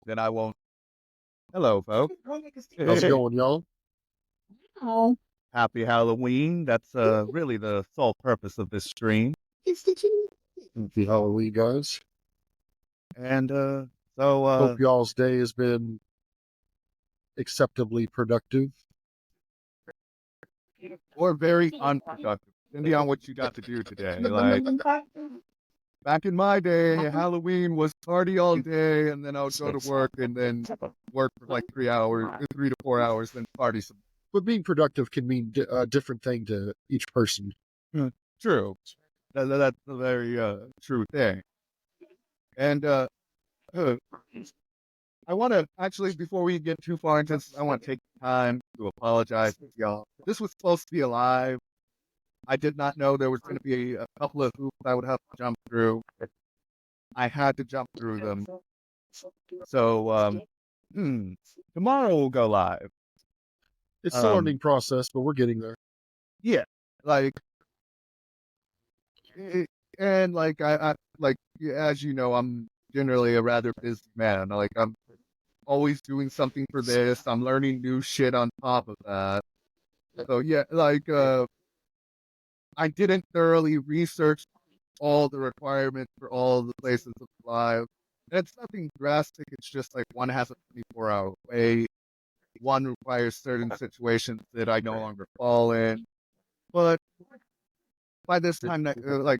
then I won't. Hello, folks. How's it going, y'all? Oh. Happy Halloween. That's really the sole purpose of this stream. Happy Halloween, guys. And Hope y'all's day has been acceptably productive. or very unproductive, depending on what you got to do today. Like back in my day, Halloween was party all day, and then I would go to work and then work for like 3 to 4 hours, then party some. But being productive can mean a different thing to each person. True. That's a very true thing. And I want to actually, before we get too far into this, I want to take time to apologize to y'all. This was supposed to be a live. I did not know there was going to be a couple of hoops I would have to jump through. I had to jump through them. So tomorrow we'll go live. It's a learning process, but we're getting there. Yeah, like, and like I like, as you know, I'm generally a rather busy man. Like, I'm always doing something for this. I'm learning new shit on top of that. So yeah, like I didn't thoroughly research all the requirements for all the places of live. And it's nothing drastic. It's just like one has a 24-hour wait. One requires certain situations that I no longer fall in. But by this time, like,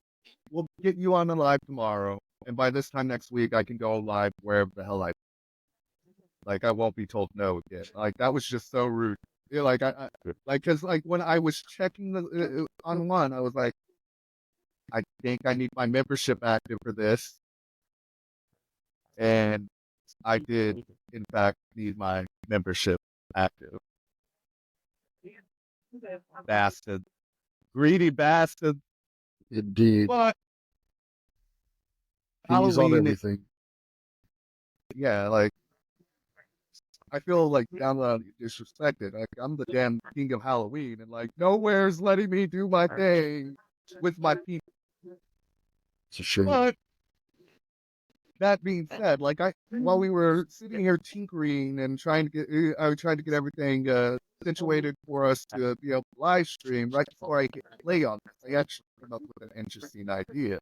we'll get you on the live tomorrow. And by this time next week, I can go live wherever the hell I won't be told no again. Like, that was just so rude. Yeah, like, cause like when I was checking the on one, I was like, I think I need my membership active for this. And I did, in fact, need my membership active. Bastard. Greedy bastard. Indeed. But he's Halloween, on everything. Yeah, like, I feel like downright disrespected. Like, I'm the damn king of Halloween, and like, nowhere's letting me do my thing with my people. It's a shame. But that being said, like, while we were sitting here tinkering and trying to get, I was trying to get everything situated for us to be able to live stream. Right before I hit play on this, I actually came up with an interesting idea,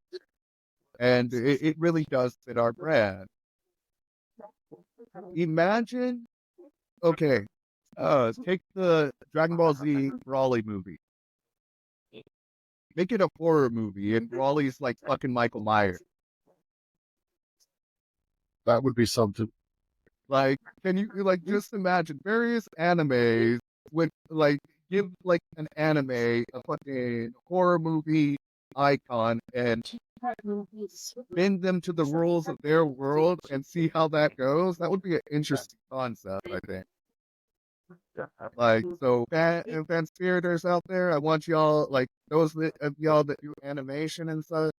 and it really does fit our brand. Imagine, okay, take the Dragon Ball Z Brawly movie. Make it a horror movie, and Brawly's like fucking Michael Myers. That would be something. Like, can you like just imagine various animes would like give like an anime a fucking horror movie icon and bend them to the rules of their world and see how that goes? That would be an interesting concept, I think. Like, so fan spiriters out there, I want y'all, like, those of y'all that do animation and such,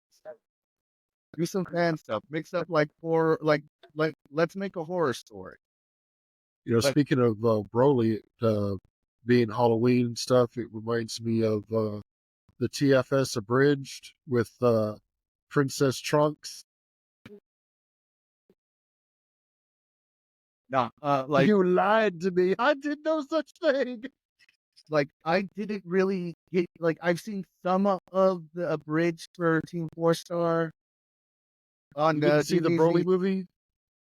do some fan stuff. Mix up like horror, like let's make a horror story. You know, speaking of Broly being Halloween stuff, it reminds me of the TFS abridged with Princess Trunks. Nah, like, you lied to me. I did no such thing. Like, I didn't really get, like, I've seen some of the abridged for Team 4-Star on you didn't see the Broly movie?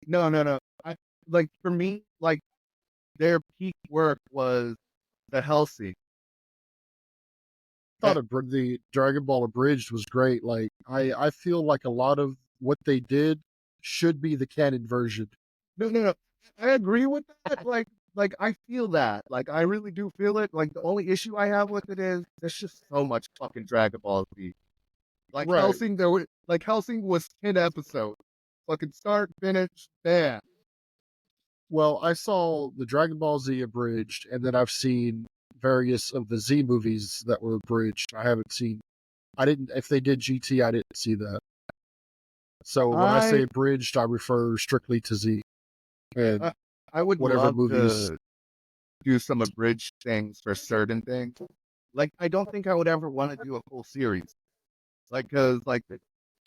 No. I, like, for me, like, their peak work was the Hellsing. I thought the Dragon Ball abridged was great. Like, I feel like a lot of what they did should be the canon version. No. I agree with that. Like, I feel that. Like, I really do feel it. Like, the only issue I have with it is there's just so much fucking Dragon Ball Z. Like, right. Hellsing was 10 episodes. Fucking start, finish, bam. Well, I saw the Dragon Ball Z abridged, and then I've seen various of the Z movies that were abridged. I haven't seen. If they did GT, I didn't see that. So when I say abridged, I refer strictly to Z. And I would whatever love movies to do some abridged things for certain things. Like, I don't think I would ever want to do a full series. Like, cause like,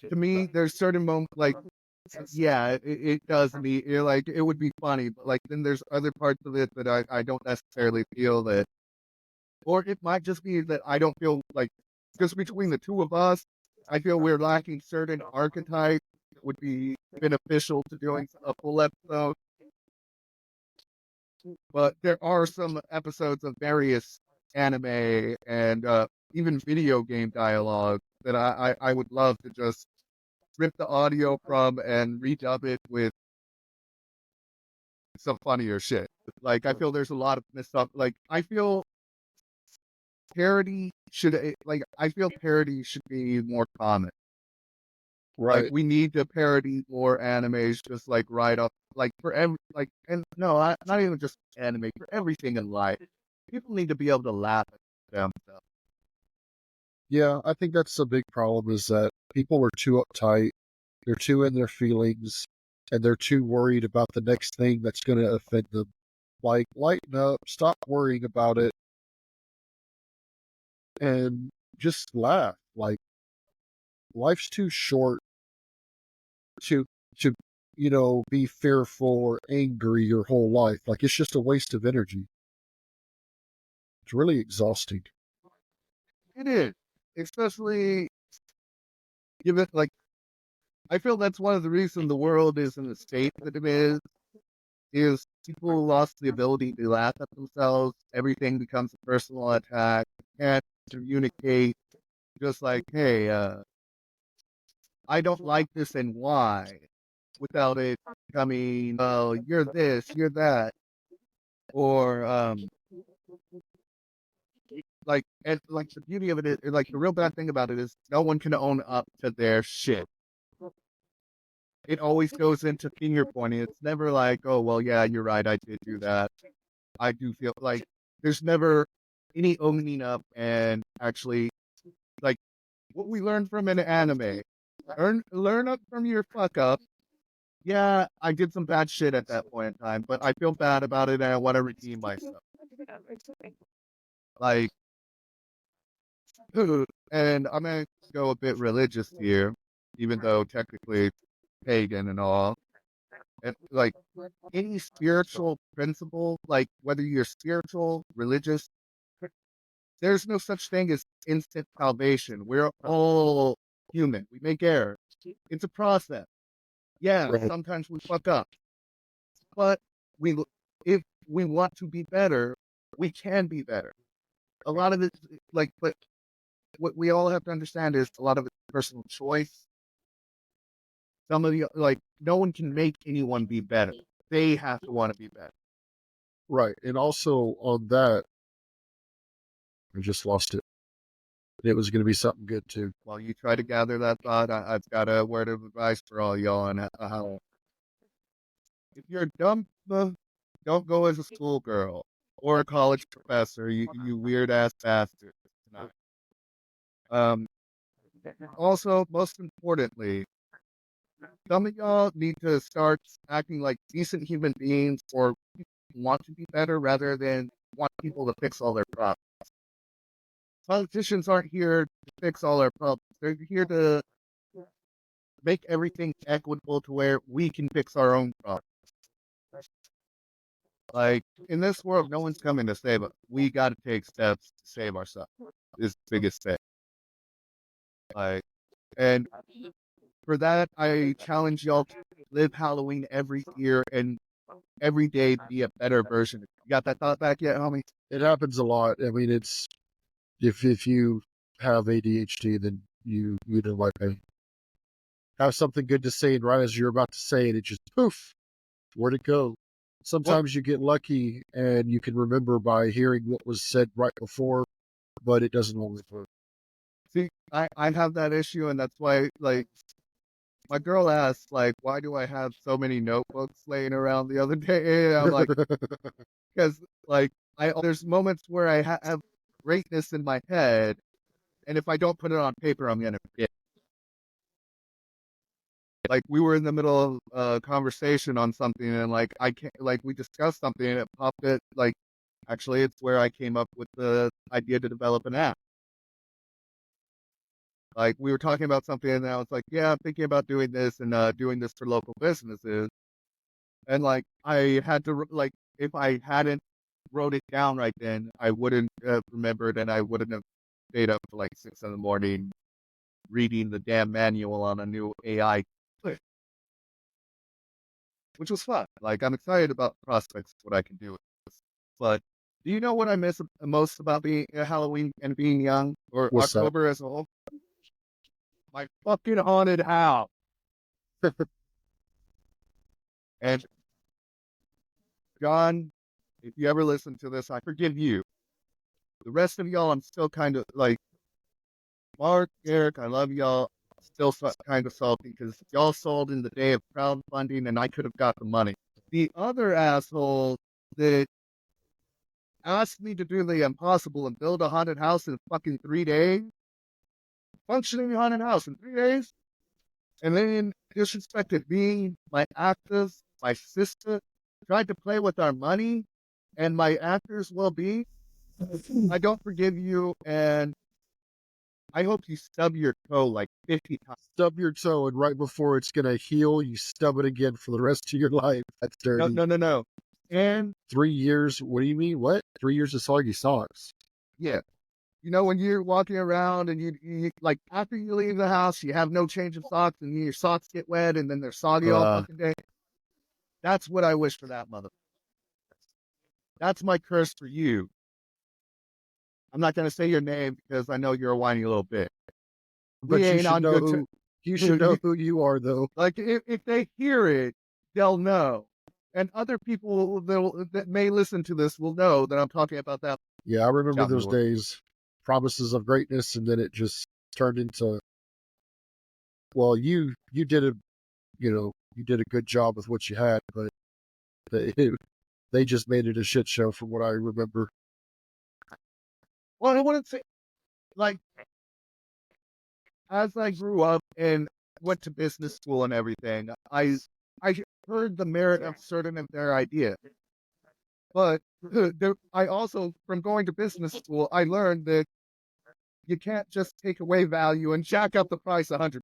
to me, there's certain moments, like, Yeah, it does me. Like it would be funny, but like then there's other parts of it that I don't necessarily feel that, or it might just be that I don't feel like just between the two of us, I feel we're lacking certain archetypes that would be beneficial to doing a full episode. But there are some episodes of various anime and even video game dialogue that I would love to just rip the audio from and redub it with some funnier shit. Like I feel there's a lot of missed up. Like I feel parody should like I feel parody should be more common. Like Right. we need to parody more animes, just like right up, like for every like and no, not even just anime for everything in life. People need to be able to laugh at themselves. Yeah, I think that's the big problem is that people are too uptight, they're too in their feelings, and they're too worried about the next thing that's going to offend them. Like, lighten up, stop worrying about it, and just laugh. Like, life's too short to to be fearful or angry your whole life. Like, it's just a waste of energy. It's really exhausting. It is, especially given like I feel that's one of the reasons the world is in the state that it is people lost the ability to laugh at themselves. Everything becomes a personal attack. You can't communicate just like, hey, I don't like this and why, without it becoming, well, you're this, you're that, or like, and like the beauty of it is, like the real bad thing about it is, no one can own up to their shit. It always goes into finger pointing. It's never like, oh, well, yeah, you're right, I did do that. I do feel like there's never any owning up and actually like what we learned from an anime. Learn up from your fuck up. Yeah, I did some bad shit at that point in time, but I feel bad about it and I want to redeem myself. Like, and I'm gonna go a bit religious here, even though technically it's pagan and all. And like any spiritual principle, like whether you're spiritual, religious, there's no such thing as instant salvation. We're all human. We make errors. It's a process. Yeah, Right. sometimes we fuck up, but we, if we want to be better, we can be better. A lot of it, like, but what we all have to understand is a lot of it's personal choice. Some of the, like, no one can make anyone be better. They have to want to be better. Right. And also on that, I just lost it. It was going to be something good too. While you try to gather that thought, I've got a word of advice for all y'all on how if you're dumb, don't go as a schoolgirl or a college professor, you weird ass bastard. Tonight. Um, Also, most importantly, some of y'all need to start acting like decent human beings or want to be better rather than want people to fix all their problems. Politicians aren't here to fix all our problems. They're here to make everything equitable to where we can fix our own problems. Like in this world, no one's coming to save us. We got to take steps to save ourselves. Is the biggest thing. Like, and for that, I challenge y'all to live Halloween every year and every day be a better version. You got that thought back yet, homie? It happens a lot. I mean, it's if you have ADHD, then you know my pain. Have something good to say, and right as you're about to say it, it just poof, where'd it go? What? Sometimes you get lucky and you can remember by hearing what was said right before, but it doesn't always work. See, I have that issue, and that's why, like, my girl asked, like, why do I have so many notebooks laying around the other day? And I'm like, because, like, there's moments where I have greatness in my head, and if I don't put it on paper, I'm gonna forget. Like, we were in the middle of a conversation on something, and like, I can't, like, we discussed something, and it popped it, like, actually, it's where I came up with the idea to develop an app. Like we were talking about something, and I was like, "Yeah, I'm thinking about doing this and doing this for local businesses." And like I had to like if I hadn't wrote it down right then, I wouldn't have remembered, and I wouldn't have stayed up to like 6 in the morning reading the damn manual on a new AI, which was fun. Like I'm excited about the prospects of what I can do with this. But do you know what I miss most about being Halloween and being young, or What's that? October as a whole? My fucking haunted house. And John, if you ever listen to this, I forgive you. The rest of y'all, I'm still kind of like Mark, Eric. I love y'all. Still kind of salty because y'all sold in the day of crowdfunding, and I could have got the money. The other asshole that asked me to do the impossible and build a haunted house in fucking 3 days, functioning haunted house in 3 days, and then disrespected me, my actors, my sister, tried to play with our money and my actors' well-being. I don't forgive you, and I hope you stub your toe like 50 times. Stub your toe, and right before it's gonna heal, you stub it again for the rest of your life. That's No, dirty. no, no, no. And 3 years? What do you mean? What? 3 years of soggy socks? yeah, you know, when you're walking around and you like after you leave the house, you have no change of socks and your socks get wet and then they're soggy all fucking day. That's what I wish for that mother. That's my curse for you. I'm not gonna say your name because I know you're a whiny little bit. We But you ain't should on know good who terms. you should know who you are, though. Like if they hear it, they'll know, and other people that may listen to this will know that I'm talking about that. Yeah, I remember Tell me those what. days, promises of greatness, and then it just turned into, well, you did a you did a good job with what you had, but they, they just made it a shit show from what I remember. Well, I wouldn't say like as I grew up and went to business school and everything, I heard the merit of certain of their ideas. But I also, from going to business school, I learned that you can't just take away value and jack up the price 100%.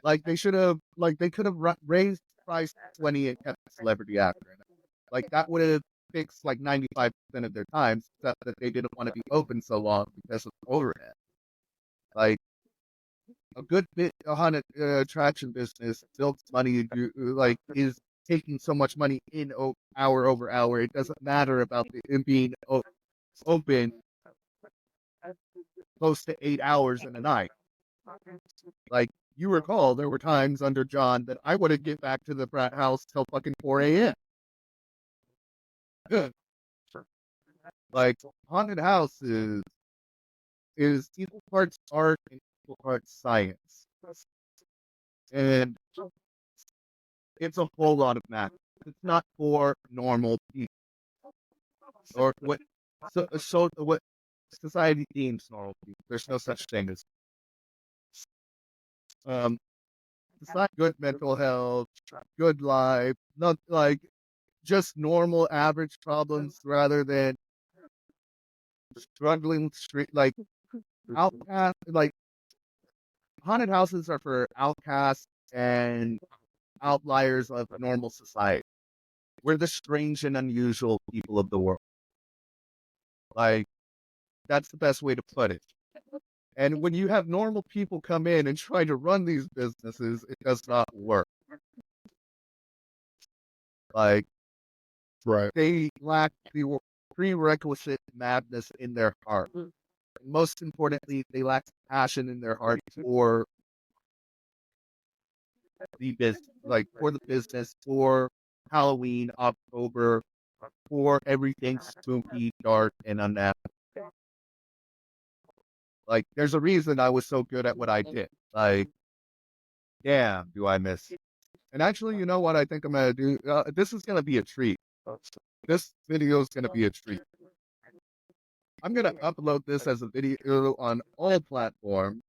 Like they should have, like they could have raised the price 20 and kept the celebrity actor in it. Like that would have fixed like 95% of their time, except that they didn't want to be open so long because of overhead. Like a good bit on an attraction business builds money, like is taking so much money in hour over hour. It doesn't matter about it being open close to 8 hours in a night. Like you recall, there were times under John that I wouldn't get back to the frat house till fucking 4 a.m. Like haunted house is equal parts art and equal parts science, and it's a whole lot of math. It's not for normal people or what society deems normal people. There's no such thing as um society, good mental health, good life, not like just normal average problems rather than struggling street like outcast. Like haunted houses are for outcasts and outliers of normal society. We're the strange and unusual people of the world. Like that's the best way to put it. And when you have normal people come in and try to run these businesses, it does not work. Like Right. they lack the prerequisite madness in their heart. Most importantly, they lack passion in their heart for the business, like for the business, for Halloween, October, for everything spooky, dark, and unnatural. Like, there's a reason I was so good at what I did. Like, damn, do I miss? And actually, you know what I think I'm gonna do? This is gonna be a treat. This video is gonna be a treat. I'm gonna upload this as a video on all platforms.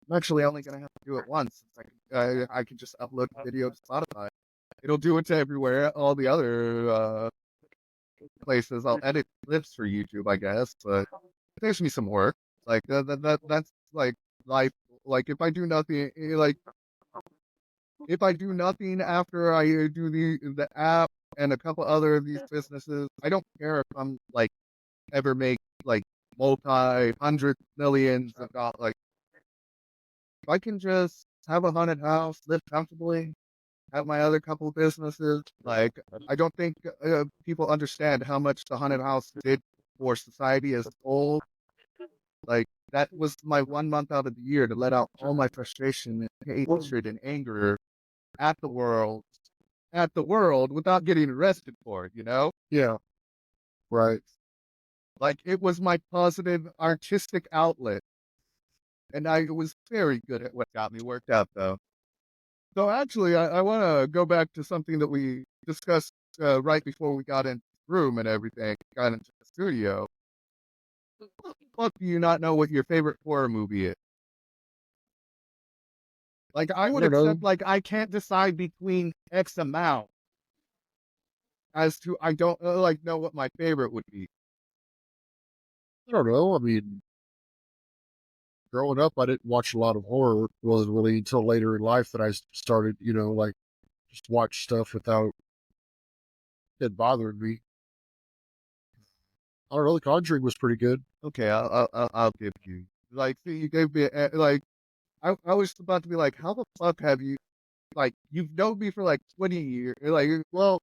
I'm actually only gonna have to do it once. I can just upload the video to Spotify. It'll do it to everywhere. All the other places, I'll edit clips for YouTube, I guess. But it takes me some work. Like that's like life like if I do nothing, like if I do nothing after I do the app and a couple other of these businesses, I don't care if I'm like ever make like multi hundred millions of dollars. Like if I can just have a haunted house, live comfortably, have my other couple businesses, like I don't think people understand how much the haunted house did for society as a whole. Like that was my 1 month out of the year to let out all my frustration and hatred and anger at the world, without getting arrested for it, you know? Yeah. Right. Like it was my positive artistic outlet. And I was very good at what got me worked out though. So actually I want to go back to something that we discussed right before we got into the room and everything, got into the studio. Fuck, do you not know what your favorite horror movie is? Like I I would don't know. accept like I can't decide between X amount as to I don't like know what my favorite would be. I don't know. I mean, growing up, I didn't watch a lot of horror. It wasn't really until later in life that I started, like just watch stuff without it bothering me. I don't know. The Conjuring was pretty good. Okay, I'll give you like see you gave me like I was about to be like how the fuck have you like you've known me for like 20 years like Well,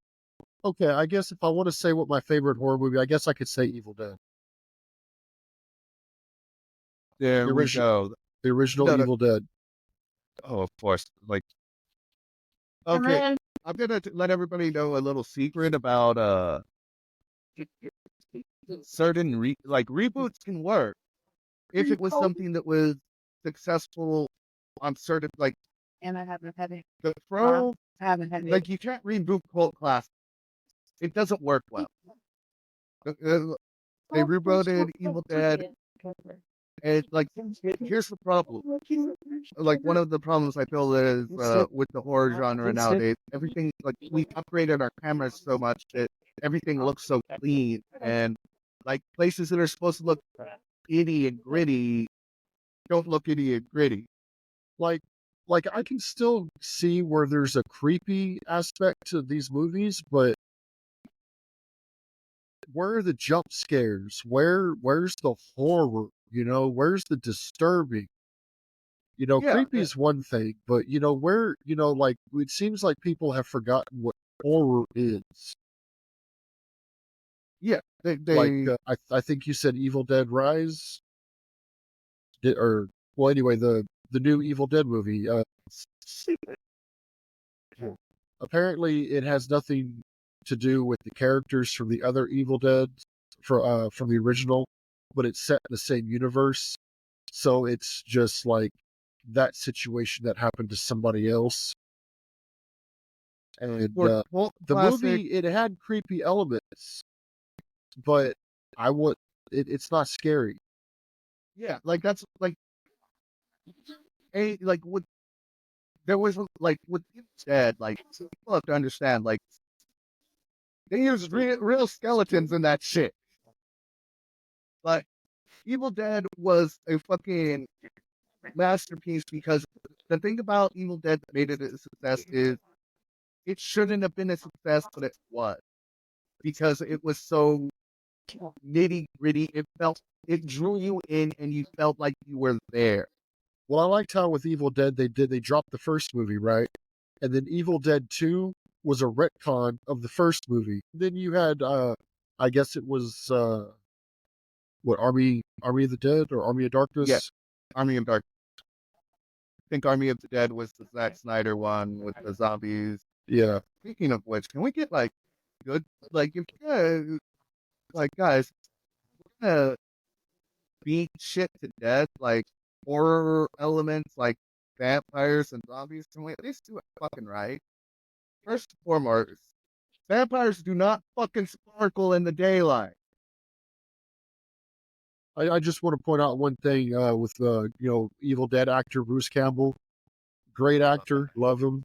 okay. I guess if I want to say what my favorite horror movie, I guess I could say Evil Dead. there The we original, go. the original No, no, Evil Dead. oh of course like okay I'm gonna let everybody know a little secret about certain like reboots can work if it was something that was successful on certain like And I haven't had it. the throw I haven't had like you can't reboot cult class. It doesn't work well. They rebooted Evil Dead, and like here's the problem. Like one of the problems I feel is with the horror genre nowadays. Everything like we upgraded our cameras so much that everything looks so clean, and like places that are supposed to look itty and gritty don't look itty and gritty. Like, like I can still see where there's a creepy aspect to these movies, but where are the jump scares? Where's the horror? Where's the disturbing? Yeah, Creepy is one thing, but where, like it seems like people have forgotten what horror is. yeah. Like They I think you said Evil Dead Rise, or well, anyway, the new Evil Dead movie. Apparently, it has nothing to do with the characters from the other Evil Dead from the original, but it's set in the same universe. So it's just like that situation that happened to somebody else. And for cult the classic. movie, it had creepy elements, but I would it's not scary. Yeah, like that's like a like what there was like with Dead. Like people have to understand. Like they use real skeletons in that shit. Like Evil Dead was a fucking masterpiece because the thing about Evil Dead that made it a success is it shouldn't have been a success, but it was because it was so nitty gritty. It drew you in, and you felt like you were there. Well, I liked how with Evil Dead they dropped the first movie, right? And then Evil Dead 2 was a retcon of the first movie. Then you had I guess it was what Army of the Dead or Army of Yeah, Darkness? Army of Dark. I think Army of the Dead was the Zack Snyder one with the zombies. Yeah. Speaking of which, can we get like good like if like guys beat shit to death like horror elements like vampires and zombies? Can we at least do it fucking right? First and foremost, vampires do not fucking sparkle in the daylight. I just want to point out one thing with Evil Dead actor Bruce Campbell. Great actor, love him.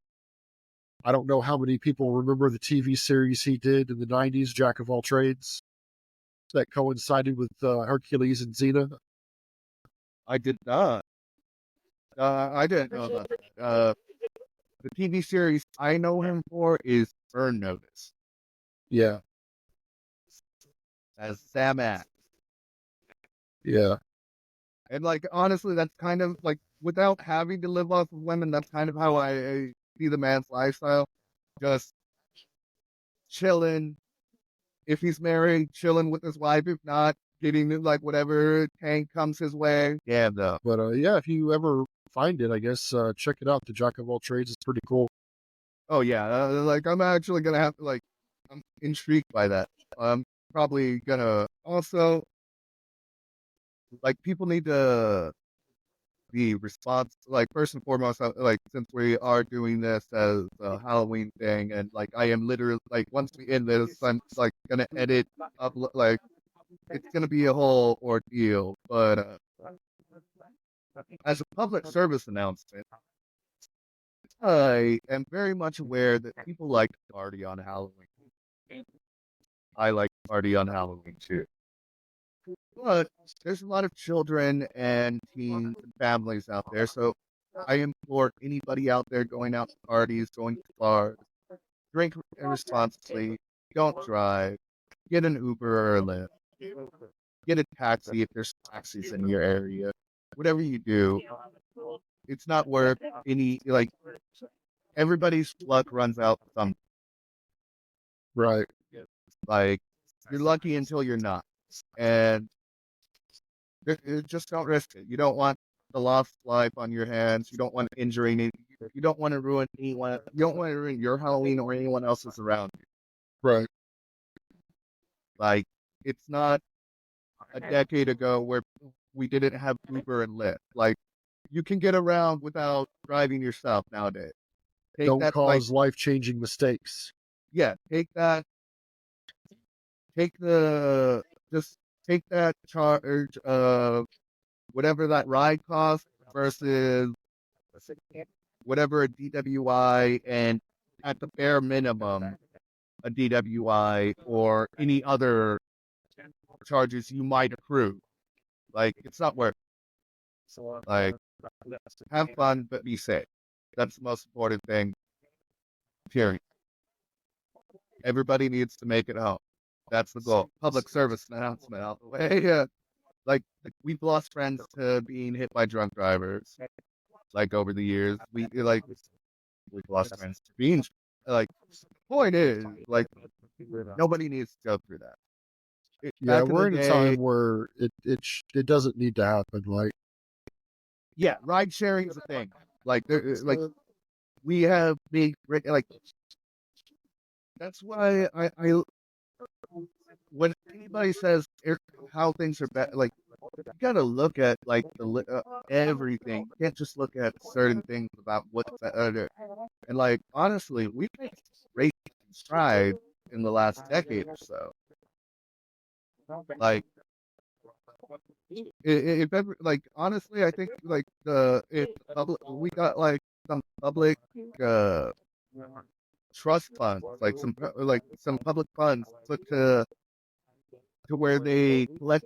I don't know how many people remember the TV series he did in the 90s, Jack of All Trades, that coincided with Hercules and Xena. I did not. I didn't know about that. The TV series I know him for is Burn Notice Yeah, as Sam Axe. yeah, And like honestly, that's kind of like without having to live off of women, that's kind of how I see the man's lifestyle. Just chilling. If he's married, chilling with his wife. If not, getting like whatever tank comes his way. Yeah, though. but yeah, if you ever find it, I guess check it out. The Jack of all trades is pretty cool. Oh yeah, like I'm actually gonna have to like I'm intrigued by that. I'm probably gonna also like people need to be responsible. Like first and foremost, like since we are doing this as a Halloween thing, and like I am literally like once we end this, I'm like gonna edit up like it's gonna be a whole ordeal. But as a public service announcement, I am very much aware that people like to party on Halloween. I like to party on Halloween too. But there's a lot of children and teens and families out there, so I implore anybody out there going out to parties, going to bars, drink responsibly, don't drive, get an Uber or a Lyft, get a taxi if there's taxis in your area. Whatever you do, it's not worth any, like, everybody's luck runs out some. Right. Like, you're lucky until you're not. And just don't risk it. You don't want the lost life on your hands. You don't want injuring it. You don't want to ruin anyone. You don't want to ruin your Halloween or anyone else's around you. Right. Like, it's not a decade ago where we didn't have Uber and Lyft. Like, you can get around without driving yourself nowadays. Take Don't that, like, cause life-changing mistakes. yeah, take that, take the, just take that charge of whatever that ride costs versus whatever a DWI and at the bare minimum a DWI or any other charges you might accrue. Like it's not worth it. Like have fun but be safe. That's the most important thing. Period. Everybody needs to make it home. That's the goal. Public service announcement out the way. Yeah. Like we've lost friends to being hit by drunk drivers. Like over the years, we've lost friends to being like. Point is, like nobody needs to go through that. Yeah, Back in the we're in a day, time where it doesn't need to happen. Like, yeah, ride sharing is a thing. Like like we have big like that's why I when anybody says how things are bad, like you gotta look at like everything. You can't just look at certain things about what's better. And like honestly, we've made great strides in the last decade or so. Like if ever like honestly, I think like the if the public we got like some public uh trust funds, like some public funds put to where they collect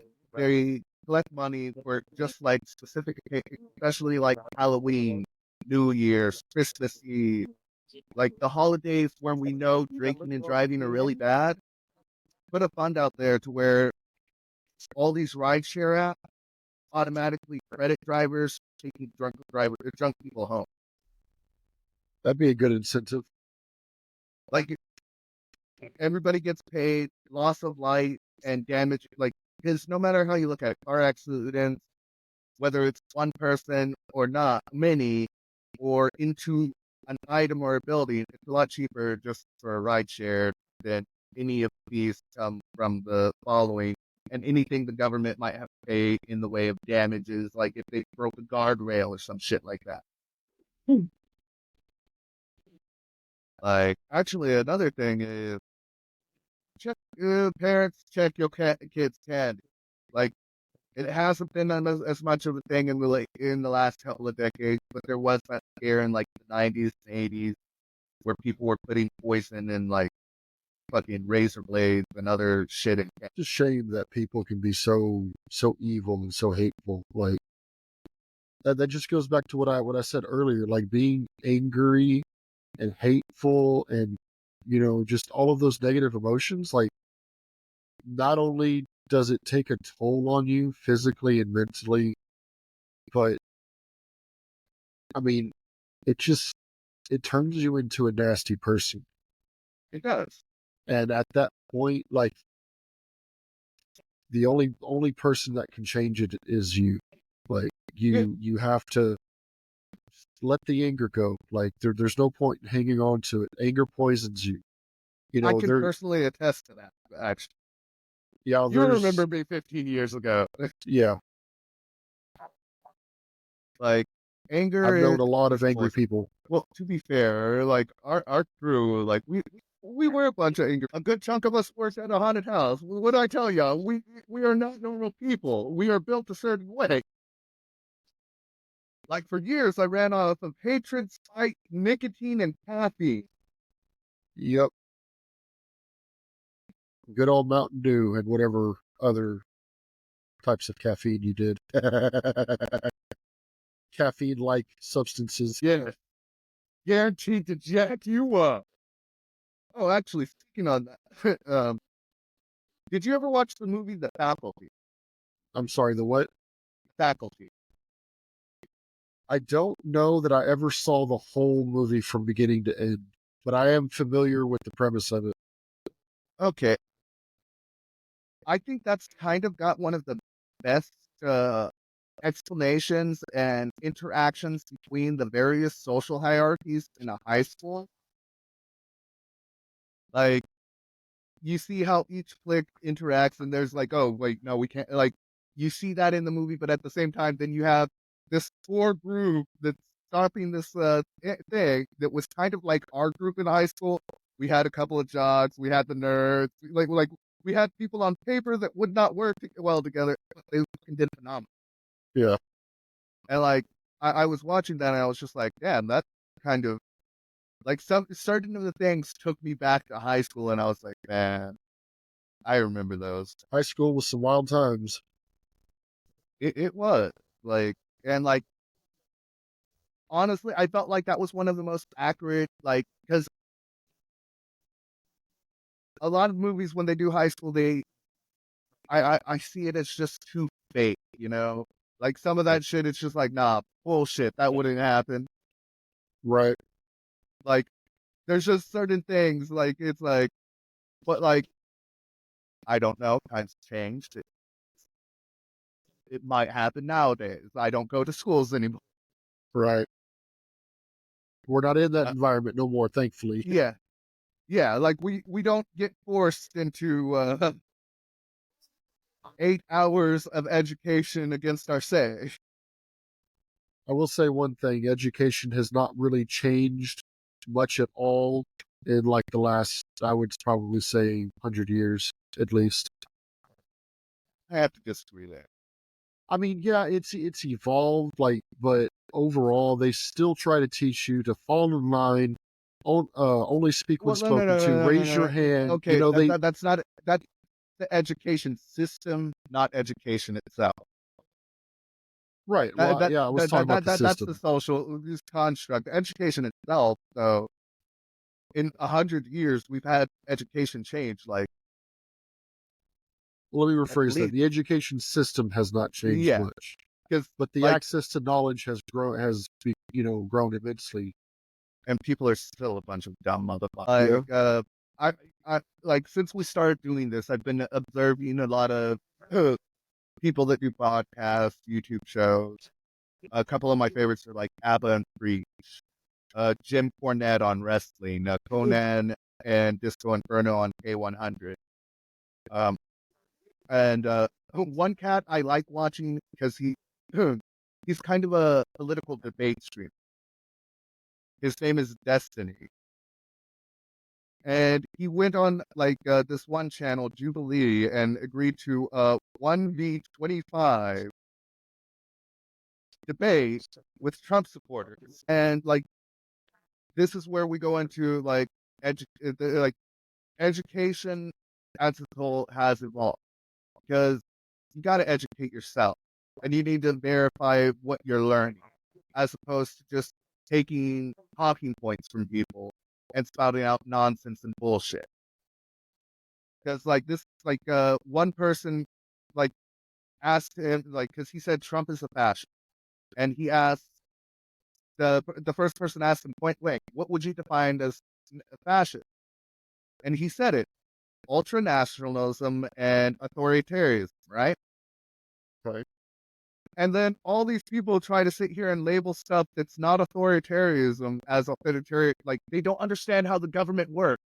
money for just like specific, especially like Halloween, New Year's, Christmas Eve, like the holidays when we know drinking and driving are really bad. Put a fund out there to where all these rideshare apps automatically credit drivers taking drunk people home. that'd be a good incentive. Like everybody gets paid, loss of life and damage. Like because no matter how you look at it, car accidents, whether it's one person or not, many, or into an item or a building, it's a lot cheaper just for a ride share than any of these come from the following. And anything the government might have to pay in the way of damages, like if they broke a guardrail or some shit like that. Like, actually, another thing is check parents check your kids' candy. Like, it hasn't been as much of a thing in the last couple of decades, but there was that scare in like the 90s and 80s where people were putting poison in like fucking razor blades and other shit in candy. It's a shame that people can be so evil and so hateful. Like, that just goes back to what I said earlier, like being angry and hateful and just all of those negative emotions. Like, not only does it take a toll on you physically and mentally, but I mean, it just it turns you into a nasty person. It does. And at that point, like, the only person that can change it is you. Like, Yeah, you have to let the anger go. Like, there's no point in hanging on to it. Anger poisons you. I can There personally attest to that, actually. yeah, You there's remember me 15 years ago. yeah. Like, I've anger known a lot is of angry poison. people. Well, to be fair, like our crew, like we were a bunch of angry. A good chunk of us works at a haunted house. What do I tell you? We are not normal people. We are built a certain way. Like for years, I ran off of hatred, spite, nicotine, and caffeine. Yep. Good old Mountain Dew and whatever other types of caffeine you did. Caffeine like substances. Yeah, guaranteed to jack you up. Oh, actually, speaking on that, did you ever watch the movie The Faculty? I'm sorry, the what? Faculty. I don't know that I ever saw the whole movie from beginning to end, but I am familiar with the premise of it. Okay, I think that's kind of got one of the best explanations and interactions between the various social hierarchies in a high school. Like, you see how each clique interacts, and there's like, oh, wait, no, we can't. Like, you see that in the movie, but at the same time, then you have this core group that's stopping this thing that was kind of like our group in high school. We had a couple of jocks, we had the nerds, like we had people on paper that would not work well together, but they fucking did phenomenal. Yeah. And like, I was watching that, and I was just like, damn, that kind of like some certain of the things took me back to high school, and I was like, man, I remember those. High school was some wild times. It was like, and like honestly, I felt like that was one of the most accurate, like, because a lot of movies when they do high school, I see it as just too fake, you know. Like some of Right. that shit, it's just like, nah, bullshit, that wouldn't happen. Right. Like, there's just certain things, like it's like, but like, I don't know, times changed. It might happen nowadays. I don't go to schools anymore. Right. We're not in that Uh, environment no more, thankfully. yeah, yeah. Like we don't get forced into 8 hours of education against our say. I will say one thing, education has not really changed much at all in like the last, I would probably say, 100 years at least. I have to disagree there. I mean, yeah, it's evolved, like, but overall, they still try to teach you to fall in line, only speak when Well, no, no, spoken no, to, no, no, no, raise your no. hand. Okay, that's not that's the education system, not education itself. Right. Well, yeah, I was talking about the That's the system. social construct. Education itself, though, in 100 years, we've had education change. Like Let me at rephrase that. least, The education system has not changed yeah, much, because but the like, access to knowledge grown immensely. and people are still a bunch of dumb motherfuckers. Yeah. Like, I, I like since we started doing this, I've been observing a lot of people that do podcasts, YouTube shows. A couple of my favorites are like ABBA and Free, Jim Cornette on wrestling, Conan and Disco Inferno on K100. Um, and one cat I like watching because he's kind of a political debate streamer. His name is Destiny, and he went on like this one channel, Jubilee, and agreed to 1v25 debate with Trump supporters. And like this is where we go into like like education as a whole has evolved because you got to educate yourself. and you need to verify what you're learning, as opposed to just taking talking points from people and spouting out nonsense and bullshit. Because like this, like one person, like asked him, like, because he said Trump is a fascist, and he asked the first person asked him point blank, what would you define as fascist? And he said it, ultra nationalism and authoritarianism, right? Right. And then all these people try to sit here and label stuff that's not authoritarianism as authoritarian. Like, they don't understand how the government works.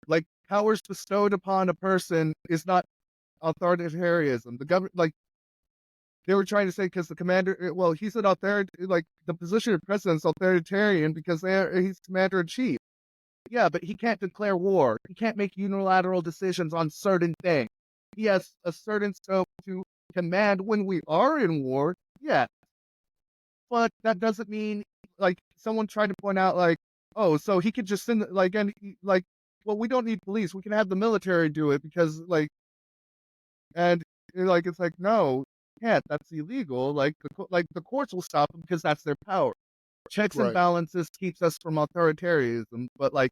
Like, powers bestowed upon a person is not authoritarianism. The government, like, they were trying to say because the commander, well, he's an like, the position of president is authoritarian because he's commander in chief. Yeah, but he can't declare war. He can't make unilateral decisions on certain things. He has a certain scope to command when we are in war. Yeah, but that doesn't mean, like, someone tried to point out, like, oh, so he could just send, like, and like, well, we don't need police. We can have the military do it because, like, and like, it's like, no, you can't. That's illegal. Like, the courts will stop them because that's their power. Checks and Right. balances keeps us from authoritarianism, but like,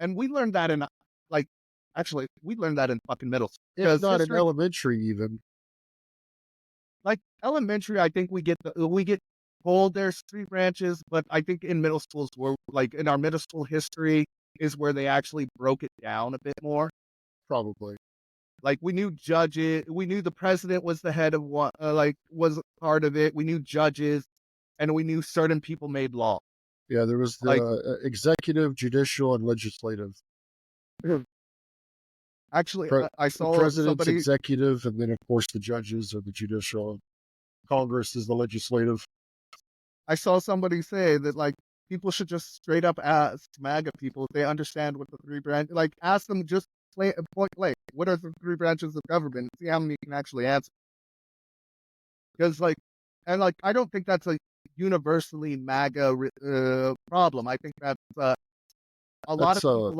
and we learned that in, like, actually, we learned that in fucking middle school If because not in history, elementary, even. like elementary, I think we get told there's three branches, but I think in middle schools where, like, in our middle school history is where they actually broke it down a bit more. Probably. Like, we knew judges, we knew the president was the head of one, like, was part of it. We knew judges, and we knew certain people made law. Yeah, there was the Like, executive, judicial, and legislative. actually, I The saw president's somebody executive, and then of course the judges are the judicial. Congress is the legislative. I saw somebody say that, like, people should just straight up ask MAGA people if they understand what the three branches, like, ask them just point blank, what are the three branches of government? See how many can actually answer. Because, like, and like, I don't think that's a universally MAGA problem. I think that's a lot of That's people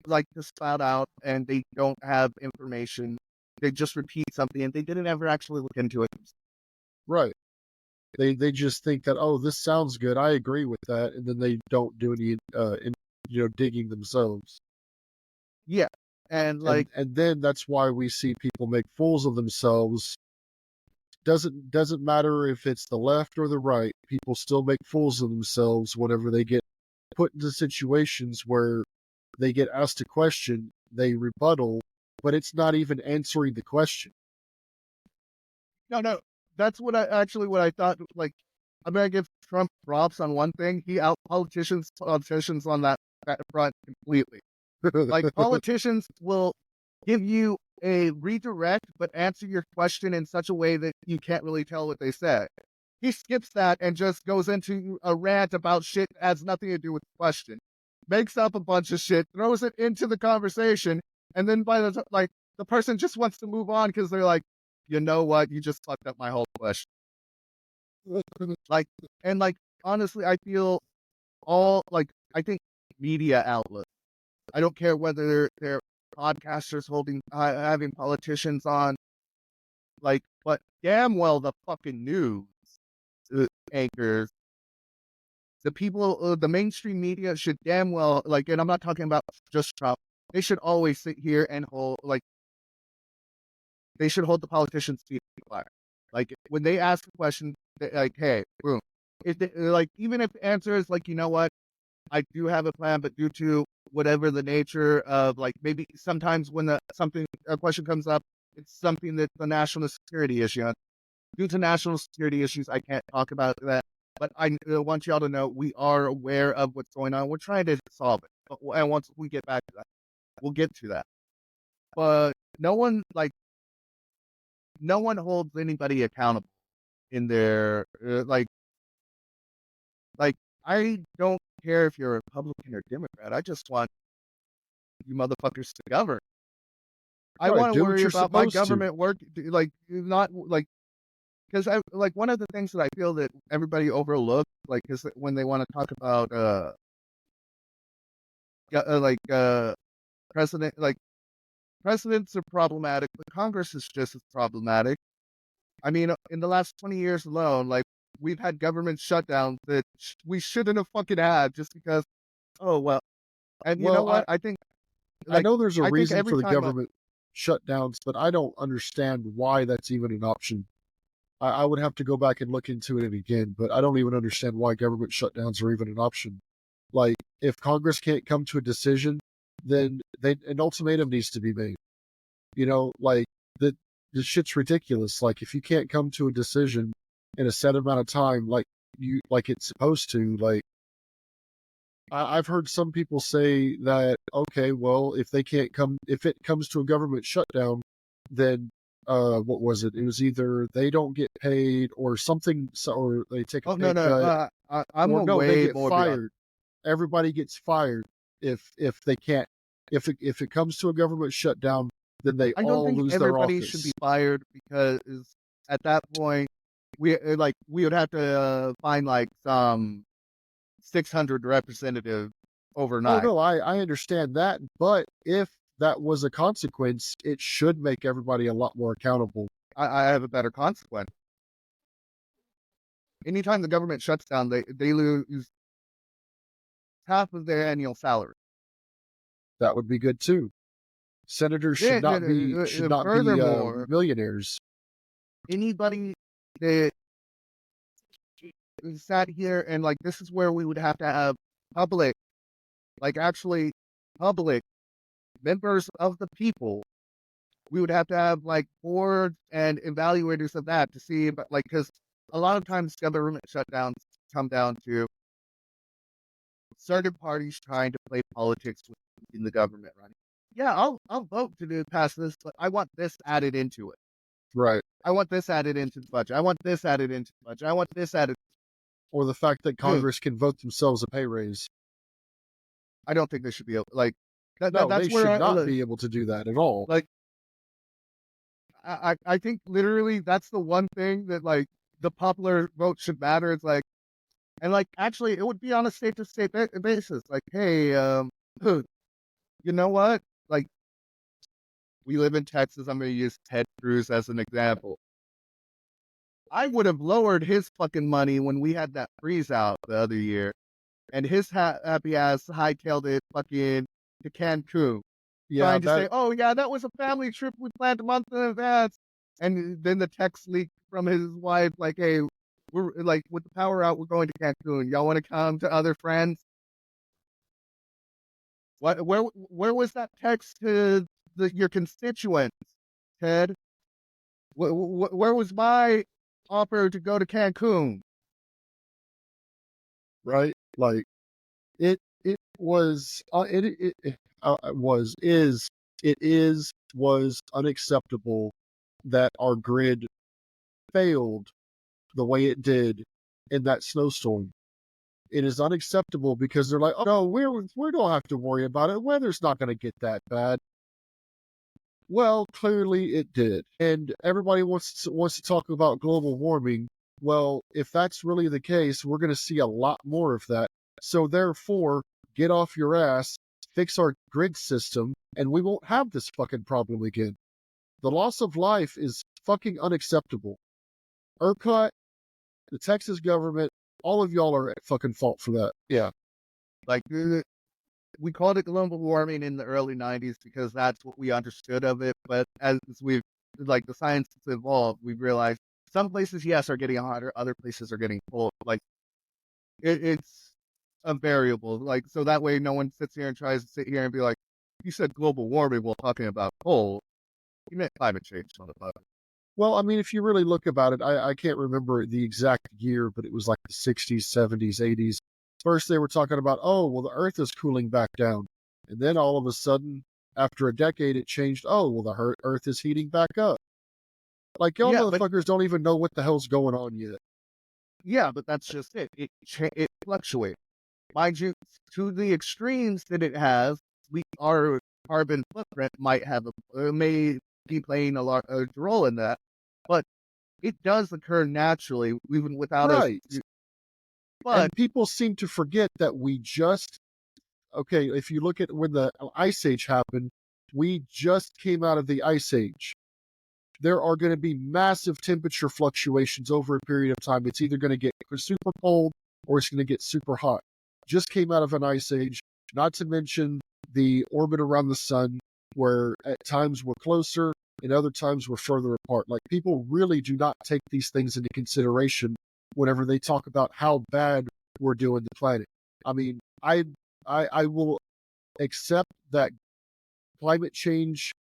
like to spout out and they don't have information. They just repeat something and they didn't ever actually look into it. right. They just think that, oh, this sounds good. I agree with that, and then they don't do any digging themselves. Yeah, and like, And then that's why we see people make fools of themselves. Doesn't matter if it's the left or the right. People still make fools of themselves whenever they get put into situations where they get asked a question, they rebuttal, but it's not even answering the question. no, that's what I thought. Like, I'm gonna give Trump props on one thing. He out politicians on that front completely. Like, politicians will give you a redirect, but answer your question in such a way that you can't really tell what they said. He skips that and just goes into a rant about shit that has nothing to do with the question, makes up a bunch of shit, throws it into the conversation, and then like, the person just wants to move on because they're like, you know what, you just fucked up my whole question. Like, and like, honestly, I feel I think media outlets, I don't care whether they're podcasters holding having politicians on, like, but damn well the fucking news anchors, the people, the mainstream media should damn well, like, and I'm not talking about just Trump. They should always sit here and they should hold the politicians' feet to the fire. Like, when they ask a question, like, hey, boom. If they, like, even if the answer is like, you know what, I do have a plan, but due to whatever the nature of, like, maybe sometimes when a question comes up, it's something that's a national security issue. Due to national security issues, I can't talk about that. But I want y'all to know we are aware of what's going on. We're trying to solve it. And once we get back to that, we'll get to that. But no one holds anybody accountable in their like, I don't care if you're a Republican or Democrat. I just want you motherfuckers to govern. I Right, want to do what worry you're about my supposed to. government work, like, not like, because I like, one of the things that I feel that everybody overlooks, like, is that when they want to talk about like president, like, presidents are problematic, but Congress is just as problematic. I mean, in the last 20 years alone, like we've had government shutdowns that we shouldn't have fucking had just because. Oh well, and you know Well, what? I Like know there's a I think reason every for the time government shutdowns, but I don't understand why that's even an option. I would have to go back and look into it again, but I don't even understand why government shutdowns are even an option. Like, if Congress can't come to a decision, then an ultimatum needs to be made. You know, like the this shit's ridiculous. Like, if you can't come to a decision in a set amount of time, like it's supposed to, like I've heard some people say that, okay, well, if it comes to a government shutdown, then what was it? It was either they don't get paid or something, or they take a oh pay no, cut, I'm or a no, they way get more beyond. fired. Everybody gets fired if they can't. If it comes to a government shutdown, then they I don't all think lose their everybody should be office. fired because at that point we would have to find like some 600 representative Oh overnight. no, I understand that, but if that was a consequence, it should make everybody a lot more accountable. I have a better consequence. Anytime the government shuts down, they lose half of their annual salary. That would be good too. Senators Then, should not be furthermore, millionaires. anybody that sat here and like this is where we would have to have public, like actually public members of the people. We would have to have like boards and evaluators of that to see, but like because a lot of times government shutdowns come down to certain parties trying to play politics within the government running. Yeah, I'll vote to pass this, but I want this added into it. Right. I want this added into the budget. I want this added into the budget. I want this added. Or the fact that Dude, Congress can vote themselves a pay raise. I don't think they should be like No, they that's where should I not be able to do that at all. like I think literally that's the one thing that like the popular vote should matter. It's like and like actually it would be on a state to state basis. Like, hey, you know what? Like we live in Texas. I'm gonna use Ted Cruz as an example. I would have lowered his fucking money when we had that freeze out the other year, and his happy ass hightailed it fucking to Cancun, Yeah, trying to say, "Oh yeah, that was a family trip we planned a month in advance," and then the text leaked from his wife like, "Hey, we're like with the power out, we're going to Cancun. Y'all want to come to other friends?" What? Where was that text to your constituents, Ted? Where was my offer to go to Cancun? right. Like it was was it is was unacceptable that our grid failed the way it did in that snowstorm. It is unacceptable because they're like, oh no, we don't have to worry about it. Weather's not going to get that bad. Well, clearly it did, and everybody wants to talk about global warming. Well, if that's really the case, we're going to see a lot more of that. So therefore, get off your ass, fix our grid system, and we won't have this fucking problem again. The loss of life is fucking unacceptable. ERCOT, the Texas government, all of y'all are at fucking fault for that. Yeah. Like we called it global warming in the early 90s because that's what we understood of it. But as we've like the science has evolved, we've realized some places, yes, are getting hotter, other places are getting cold. Like it's a variable. Like so that way no one sits here and tries to sit here and be like, you said global warming while talking about cold. You meant climate change, motherfucker. Well, I mean, if you really look about it, I can't remember the exact year, but it was like the 60s, 70s, 80s. First, they were talking about, oh, well, the Earth is cooling back down. And then all of a sudden, after a decade, it changed. Oh, well, the Earth is heating back up. Like, y'all Yeah, but motherfuckers don't even know what the hell's going on yet. yeah, but that's just it. It fluctuates. Mind you, to the extremes that it has, our carbon footprint might have may be playing a role in that, but it does occur naturally, even without us. Right. But And people seem to forget that okay, if you look at when the Ice Age happened, we just came out of the Ice Age. there are going to be massive temperature fluctuations over a period of time. It's either going to get super cold or it's going to get super hot. Just came out of an ice age, not to mention the orbit around the sun, where at times we're closer and other times we're further apart. Like, people really do not take these things into consideration whenever they talk about how bad we're doing the planet. I mean, I will accept that climate change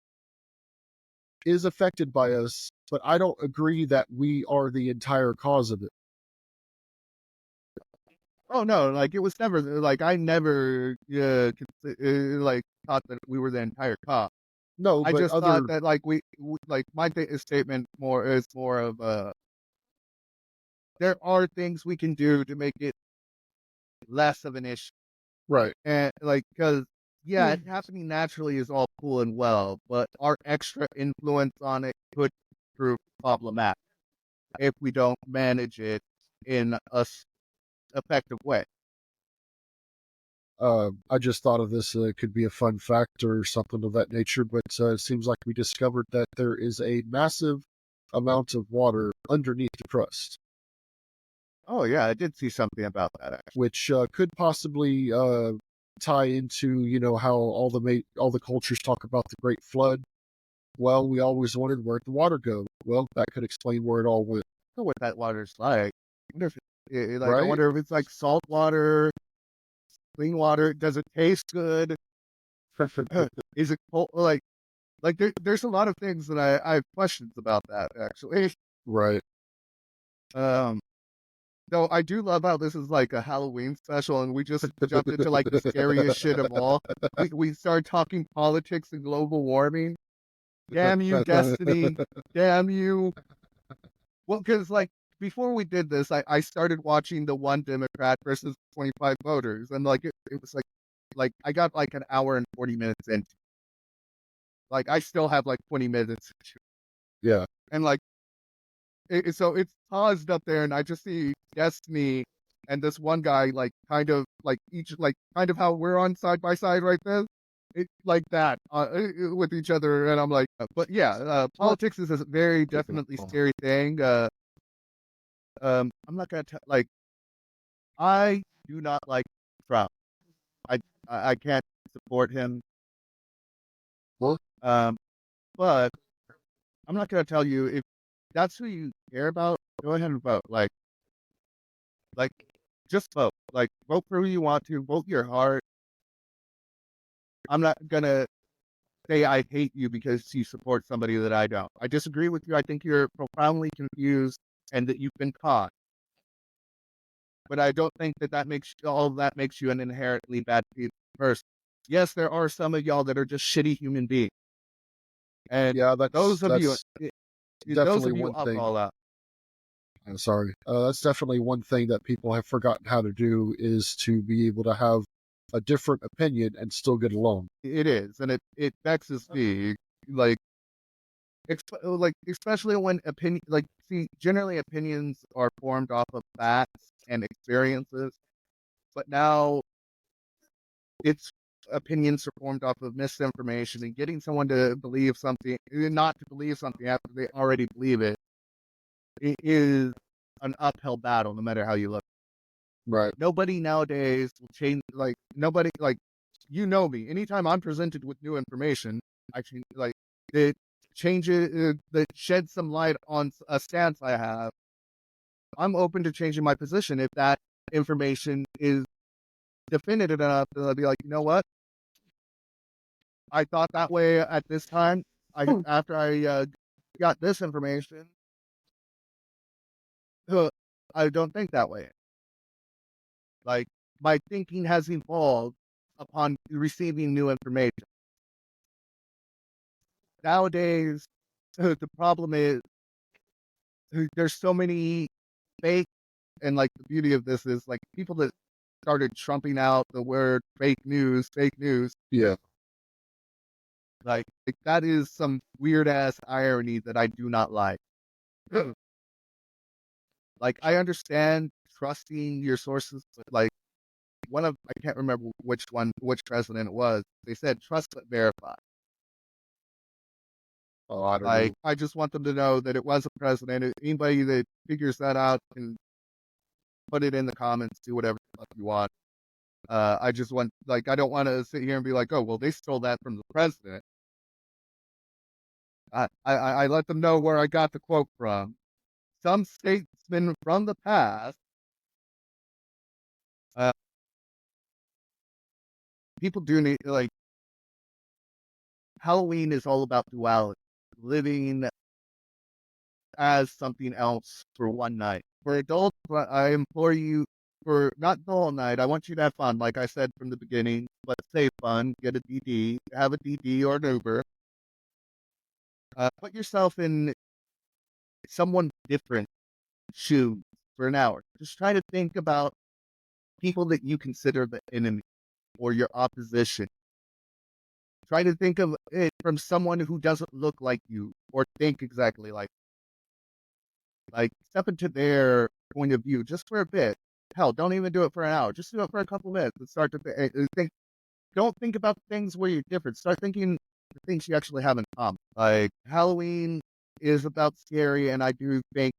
is affected by us, but I don't agree that we are the entire cause of it. Oh no, like it was never like I never like thought that we were the entire cause. No, I but just thought other that like like my statement more is more of there are things we can do to make it less of an issue. right. And like, because yeah, it happening naturally is all cool and well, but our extra influence on it could prove problematic if we don't manage it in a effective way. I just thought of this could be a fun fact or something of that nature, but it seems like we discovered that there is a massive amount of water underneath the crust, Oh yeah, I did see something about that actually. which could possibly tie into, how all the cultures talk about the Great Flood. Well, we always wondered, where'd the water go? Well, that could explain where it all went, I don't know what that water's like. I wonder if like I right? wonder if it's like salt water, clean water. Does it taste good? Is it cold? Like there's a lot of things that I have questions about that actually. Right. Um, though I do love how this is like a Halloween special, and we just jumped into like the scariest shit of all. We started talking politics and global warming. Damn you, Destiny! Damn you! Well, because like before we did this, I started watching the one Democrat versus 25 voters, and like it was like I got like an hour and 40 minutes in. Like I still have like 20 minutes, Yeah. and like so it's paused up there, and I just see Destiny and this one guy, like kind of like each like kind of how we're on side by side right there, like that with each other, and I'm like, but yeah, What? politics is a very definitely scary thing. I'm not gonna tell like I do not like Trump. I I can't support him. What? Um, but I'm not gonna tell you if that's who you care about. Go ahead and vote. Like, just vote. Like, vote for who you want to. Vote your heart. I'm not gonna say I hate you because you support somebody that I don't. I disagree with you. I think you're profoundly confused and that you've been caught. But I don't think that all of that makes you an inherently bad person. Yes, there are some of y'all that are just shitty human beings, and Yeah, that's those definitely of you, one I'll thing. call out. I'm sorry. That's definitely one thing that people have forgotten how to do, is to be able to have a different opinion and still get along. It is, and it vexes me, like like especially when generally opinions are formed off of facts and experiences, but now it's opinions are formed off of misinformation, and getting someone to believe something, not to believe something after they already believe it, it is an uphill battle, no matter how you look. Right. Nobody nowadays will change. Like nobody, like you know me. Anytime I'm presented with new information, I change like it changes that sheds some light on a stance I have. I'm open to changing my position if that information is definitive enough that I'll be like, you know what? I thought that way at this time. After I got this information, I don't think that way. Like my thinking has evolved upon receiving new information. Nowadays, the problem is there's so many fake, and like the beauty of this is like people that started trumping out the word fake news, Yeah. like that is some weird ass irony that I do not like. Like I understand trusting your sources, but like I can't remember which president it was. They said trust but verify. Oh, I don't Like, know. I just want them to know that it was a president. Anybody that figures that out can put it in the comments, do whatever the fuck you want. I just want, like, I don't want to sit here and be like, oh, well, they stole that from the president. I let them know where I got the quote from. Some statesman from the past, uh, people do need, like, Halloween is all about duality, living as something else for one night. For adults, I implore you for not the whole night. I want you to have fun, like I said from the beginning, but stay fun. Get a DD, have a DD or an Uber. Put yourself in someone different shoes for an hour. Just try to think about people that you consider the enemy or your opposition. Try to think of it from someone who doesn't look like you or think exactly like step into their point of view just for a bit. Hell, don't even do it for an hour. Just do it for a couple minutes and start to think. Don't think about things where you're different. Start thinking the things you actually have in common. Like Halloween is about scary, and I do think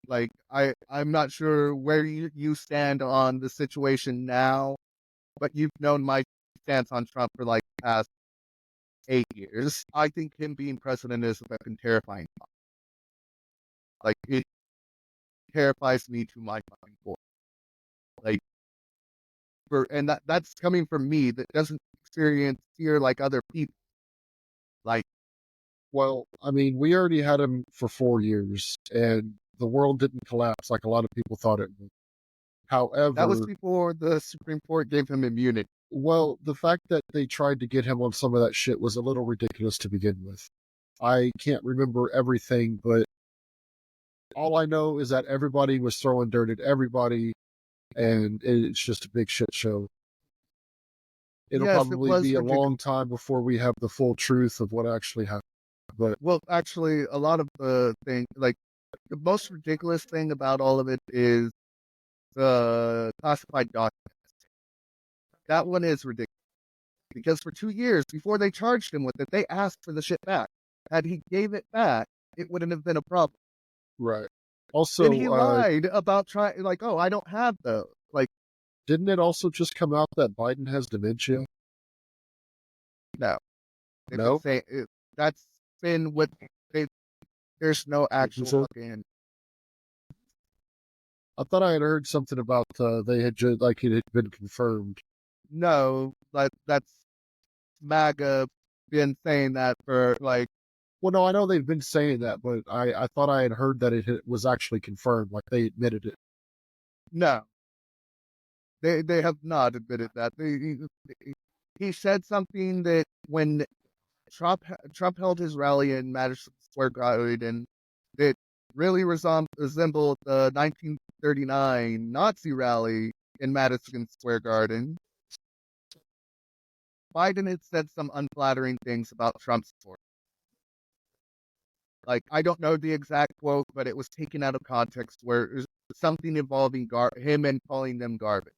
like I'm not sure where you stand on the situation now, but you've known my stance on Trump for like the past 8 years. I think him being president is a fucking terrifying. Like it terrifies me to my fucking core. Like and that's coming from me that doesn't experience fear like other people. Like Well, I mean, we already had him for 4 years, and the world didn't collapse like a lot of people thought it would. that was However, before the Supreme Court gave him immunity. well, the fact that they tried to get him on some of that shit was a little ridiculous to begin with. I can't remember everything, but all I know is that everybody was throwing dirt at everybody, and it's just a big shit show. It'll Yes, it probably was be a ridiculous. long time before we have the full truth of what actually happened. But Well, actually, a lot of the thing, like the most ridiculous thing about all of it is the classified documents. That one is ridiculous because for 2 years before they charged him with it, they asked for the shit back. Had he gave it back, it wouldn't have been a problem. right. Then he Also, lied about trying, like, oh, I don't have those. Like, didn't it also just come out that Biden has dementia? no, they've been No? saying that's been what they. There's no actual fucking. I thought I had heard something about they had like it had been confirmed. No, that's MAGA been saying that for like Well, no, I know they've been saying that, but I thought I had heard that was actually confirmed, like they admitted it. no, they have not admitted that. He said something that when Trump held his rally in Madison Square Garden that really resembled the 1939 Nazi rally in Madison Square Garden. Biden had said some unflattering things about Trump's support. Like, I don't know the exact quote, but it was taken out of context where it was something involving him and calling them garbage.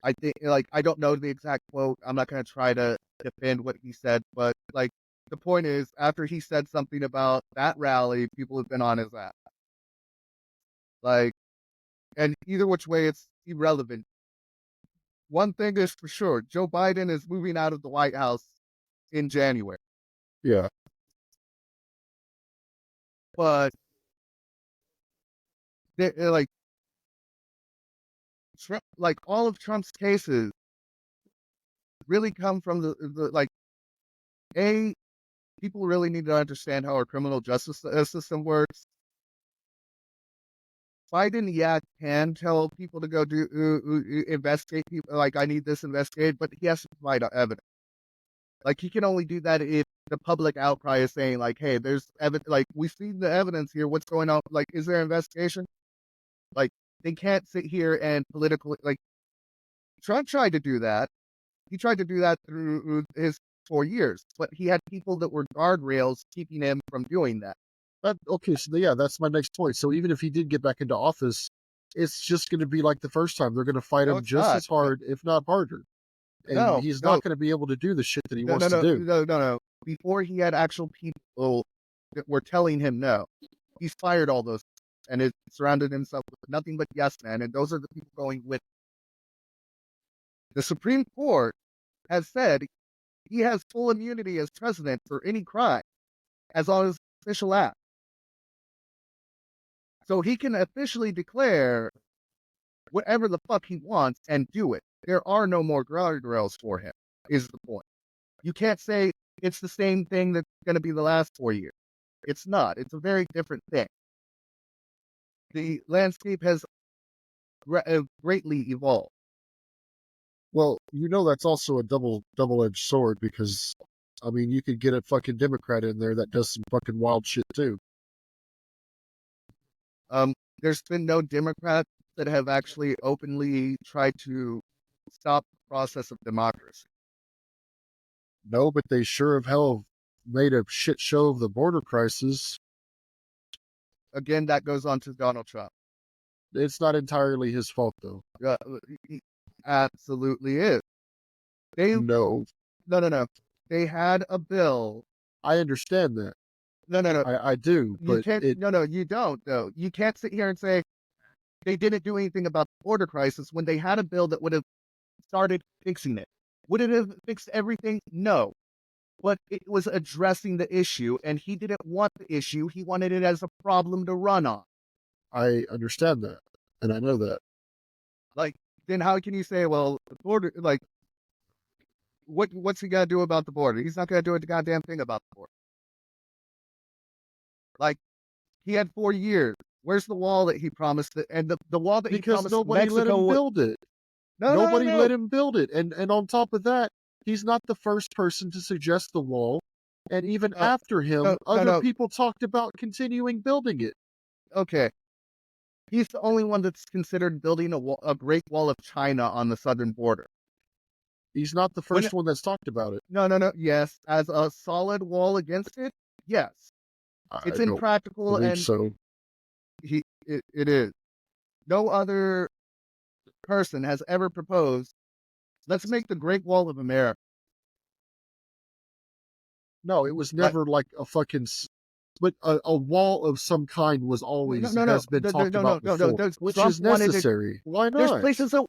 I think, like, I don't know the exact quote. I'm not going to try to defend what he said, but, like, the point is, after he said something about that rally, people have been on his ass. Like, and either which way, it's irrelevant. One thing is for sure, Joe Biden is moving out of the White House in January. Yeah. But, like, Trump, like, all of Trump's cases really come from the like, A, people really need to understand how our criminal justice system works. Biden, yeah, can tell people to go do investigate people. Like, I need this investigated, but he has to provide evidence. Like, he can only do that if the public outcry is saying, like, hey, there's evidence. Like, we've seen the evidence here. What's going on? Like, is there investigation? Like, they can't sit here and politically like Trump tried to do that. He tried to do that through his 4 years, but he had people that were guardrails keeping him from doing that. But okay, so yeah, that's my next point. So even if he did get back into office, it's just going to be like the first time. They're going to fight No, him it's just not. as hard, if not harder. And No, he's no, not going to be able to do the shit that he no, wants no, to no, do. no, no, no. before he had actual people that were telling him no. He's fired all those and has surrounded himself with nothing but yes men, and those are the people going with him. The Supreme Court has said he has full immunity as president for any crime, as long as it's official act. So he can officially declare whatever the fuck he wants and do it. There are no more guardrails for him, is the point. You can't say it's the same thing that's going to be the last 4 years. It's not. It's a very different thing. The landscape has greatly evolved. Well, that's also a double-edged sword, because, I mean, you could get a fucking Democrat in there that does some fucking wild shit too. There's been no Democrats that have actually openly tried to stop the process of democracy. No, but they sure have hell made a shit show of the border crisis. Again, that goes on to Donald Trump. It's not entirely his fault, though. He absolutely is. No. They had a bill. I understand that. No. I do, but you don't, though. You can't sit here and say they didn't do anything about the border crisis when they had a bill that would have started fixing it. Would it have fixed everything? No. But it was addressing the issue, and he didn't want the issue. He wanted it as a problem to run on. I understand that, and I know that. Like, then how can you say, well, the border, like, what's he got to do about the border? He's not going to do a goddamn thing about the border. Like, he had 4 years. Where's the wall that he promised? And the wall that he promised Because nobody Mexico let him build it. Nobody let him build it. And on top of that, he's not the first person to suggest the wall. And even after him, other people talked about continuing building it. Okay. He's the only one that's considered building a Great Wall of China on the southern border. He's not the first one that's talked about it. No. Yes. As a solid wall against it, yes. It's impractical, and so. It is. No other person has ever proposed, let's make the Great Wall of America. No, it was never like a fucking... But a wall of some kind was always has been talked about before, which is necessary. Why not? There's places that...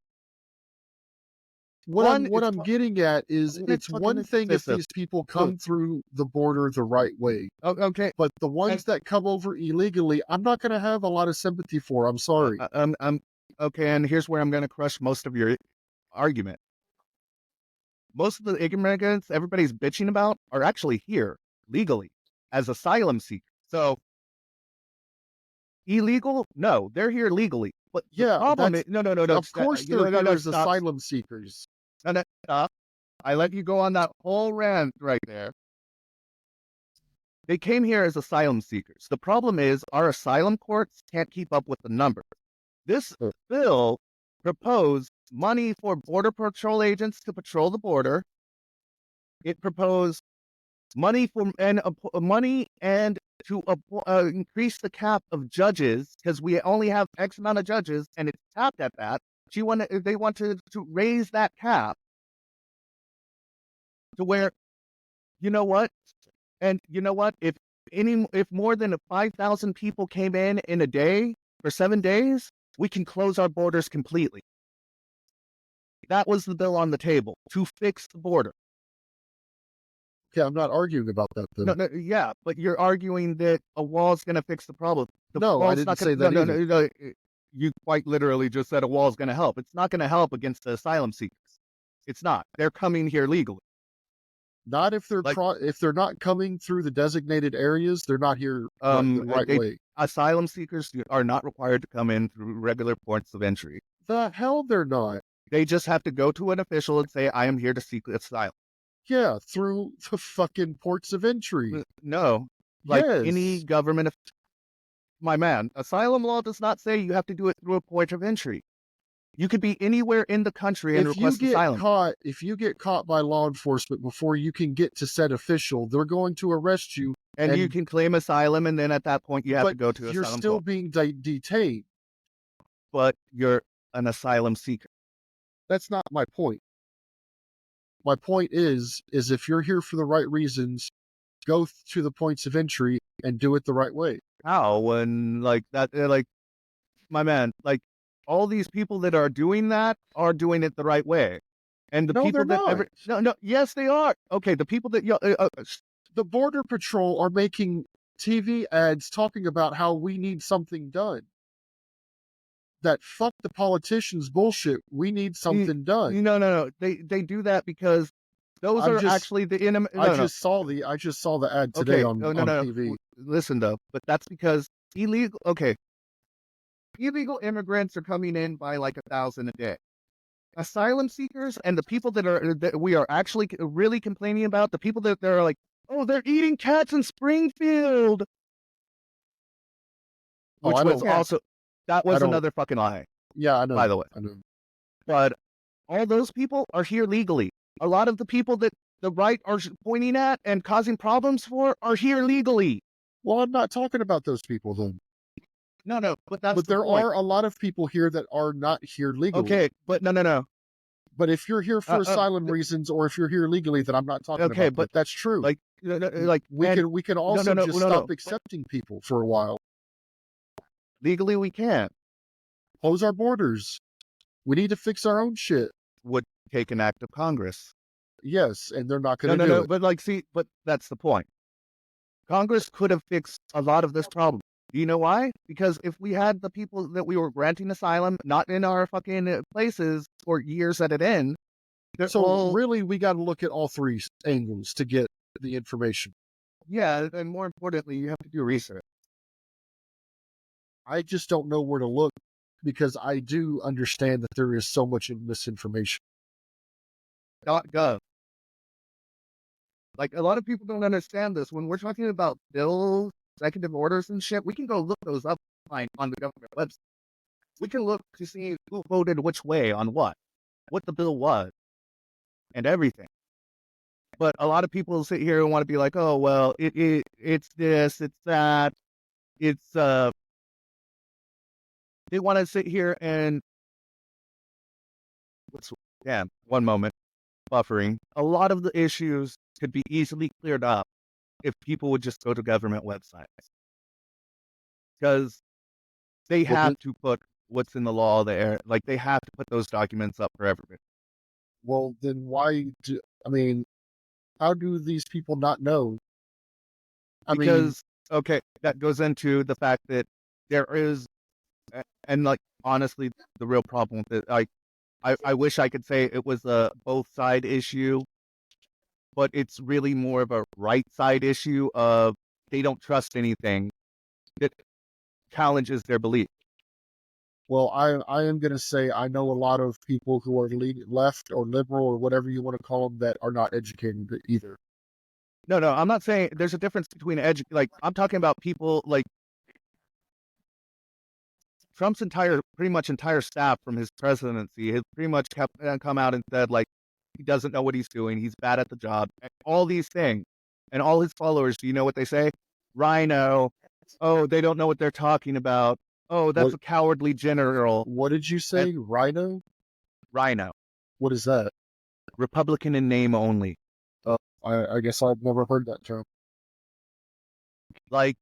What I'm getting at is, it's one thing if these people come through the border the right way. Okay. But the ones that come over illegally, I'm not going to have a lot of sympathy for. I'm sorry. Okay, and here's where I'm going to crush most of your argument. Most of the immigrants everybody's bitching about are actually here legally as asylum seekers. So, illegal? No, they're here legally. But yeah, the problem is, no. Of course, they're here as asylum seekers. No, stop. I let you go on that whole rant right there. They came here as asylum seekers. The problem is our asylum courts can't keep up with the numbers. This bill proposed money for Border Patrol agents to patrol the border. It proposed money to increase the cap of judges, because we only have X amount of judges, and it's tapped at that. They wanted to raise that cap to where, you know what? And you know what? If more than 5,000 people came in a day for 7 days, we can close our borders completely. That was the bill on the table, to fix the border. Okay, I'm not arguing about that, though. No, yeah, but you're arguing that a wall is going to fix the problem. I didn't say that either. No, you quite literally just said a wall is going to help. It's not going to help against the asylum seekers. It's not. They're coming here legally. Not if they're if they're not coming through the designated areas, they're not here the right way. Asylum seekers are not required to come in through regular ports of entry. The hell they're not. They just have to go to an official and say, I am here to seek asylum. Yeah, through the fucking ports of entry. No. Like any government. My man, asylum law does not say you have to do it through a port of entry. You could be anywhere in the country and request asylum. If you get caught by law enforcement before you can get to said official, they're going to arrest you. And you can claim asylum, and then at that point you have to go to asylum. You're still being detained. But you're an asylum seeker. That's not my point. My point is if you're here for the right reasons, go to the points of entry and do it the right way. How? When, like, that, like, my man, like, all these people that are doing that are doing it the right way. And the No, they're people that not. no, yes, they are. Okay, the people that, The Border Patrol are making TV ads talking about how we need something done. That fuck the politicians bullshit. We need something done. no. They do that because those I'm are just actually the I no. just saw the ad today Okay, on no. TV. Listen though, but that's because illegal. Okay, illegal immigrants are coming in by like 1,000 a day. Asylum seekers and the people that we are actually really complaining about, the people that they're like, oh, they're eating cats in Springfield, Oh, which was also that I was don't. another fucking lie, Yeah, I know. by the way. I know. But all those people are here legally. A lot of the people that the right are pointing at and causing problems for are here legally. Well, I'm not talking about those people then. No, but that's But the there point. are a lot of people here that are not here legally. Okay, but no. But if you're here for asylum reasons, or if you're here legally, then I'm not talking okay, about but that. That's true. like We can also just stop no. accepting people for a while. Legally, we can't. Close our borders. We need to fix our own shit. Would take an act of Congress. Yes, and they're not going to No. it. But but that's the point. Congress could have fixed a lot of this problem. Do you know why? Because if we had the people that we were granting asylum not in our fucking places for years at an end, really, we got to look at all three angles to get the information. Yeah, and more importantly, you have to do research. I just don't know where to look because I do understand that there is so much misinformation. .gov. Like, a lot of people don't understand this. When we're talking about bills, executive orders and shit, we can go look those up on the government website. We can look to see who voted which way on what the bill was, and everything. But a lot of people sit here and want to be like, oh, well, it's this, it's that, it's, they want to sit here and, one moment, buffering. A lot of the issues could be easily cleared up if people would just go to government websites. Because they have to put what's in the law there. Like, they have to put those documents up for everybody. Well, then how do these people not know? Because that goes into the fact that there is, and like, honestly, the real problem with it, I wish I could say it was a both side issue, but it's really more of a right side issue of they don't trust anything that challenges their belief. Well, I am going to say I know a lot of people who are left or liberal or whatever you want to call them that are not educated either. No, I'm not saying there's a difference between I'm talking about people like Trump's pretty much entire staff from his presidency has pretty much come out and said, like, he doesn't know what he's doing. He's bad at the job. All these things. And all his followers, do you know what they say? Rhino. Oh, they don't know what they're talking about. Oh, that's a cowardly general. What did you say? Rhino? Rhino. What is that? Republican in name only. I guess I've never heard that term. Like,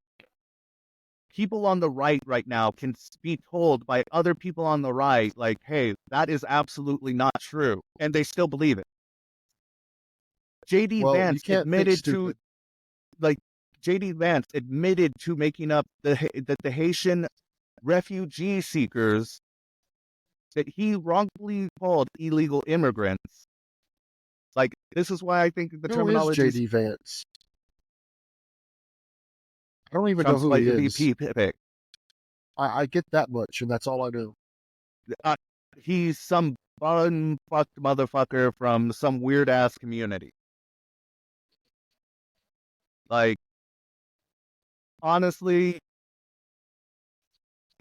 people on the right now can be told by other people on the right, like, hey, that is absolutely not true. And they still believe it. Vance admitted to, J.D. Vance admitted to making up the Haitian refugee seekers that he wrongfully called illegal immigrants. Like, this is why I think the terminology is J.D. Vance? I don't even Trump's know who he is. VP pick. I get that much, and that's all I know. He's some fun-fucked motherfucker from some weird-ass community. Like, honestly,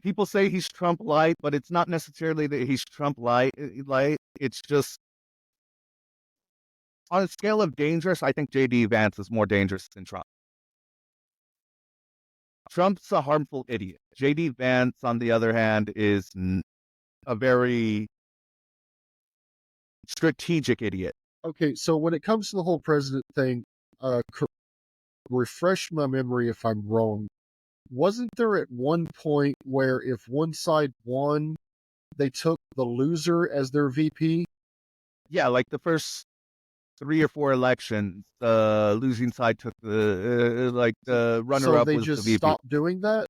people say he's Trump light, but it's not necessarily that he's Trump light. It's just, on a scale of dangerous, I think J.D. Vance is more dangerous than Trump. Trump's a harmful idiot. J.D. Vance, on the other hand, is a very strategic idiot. Okay, so when it comes to the whole president thing, refresh my memory if I'm wrong. Wasn't there at one point where if one side won, they took the loser as their VP? Yeah, like the first 3 or 4 elections, the losing side took the runner So up they was the just VP. stopped doing that?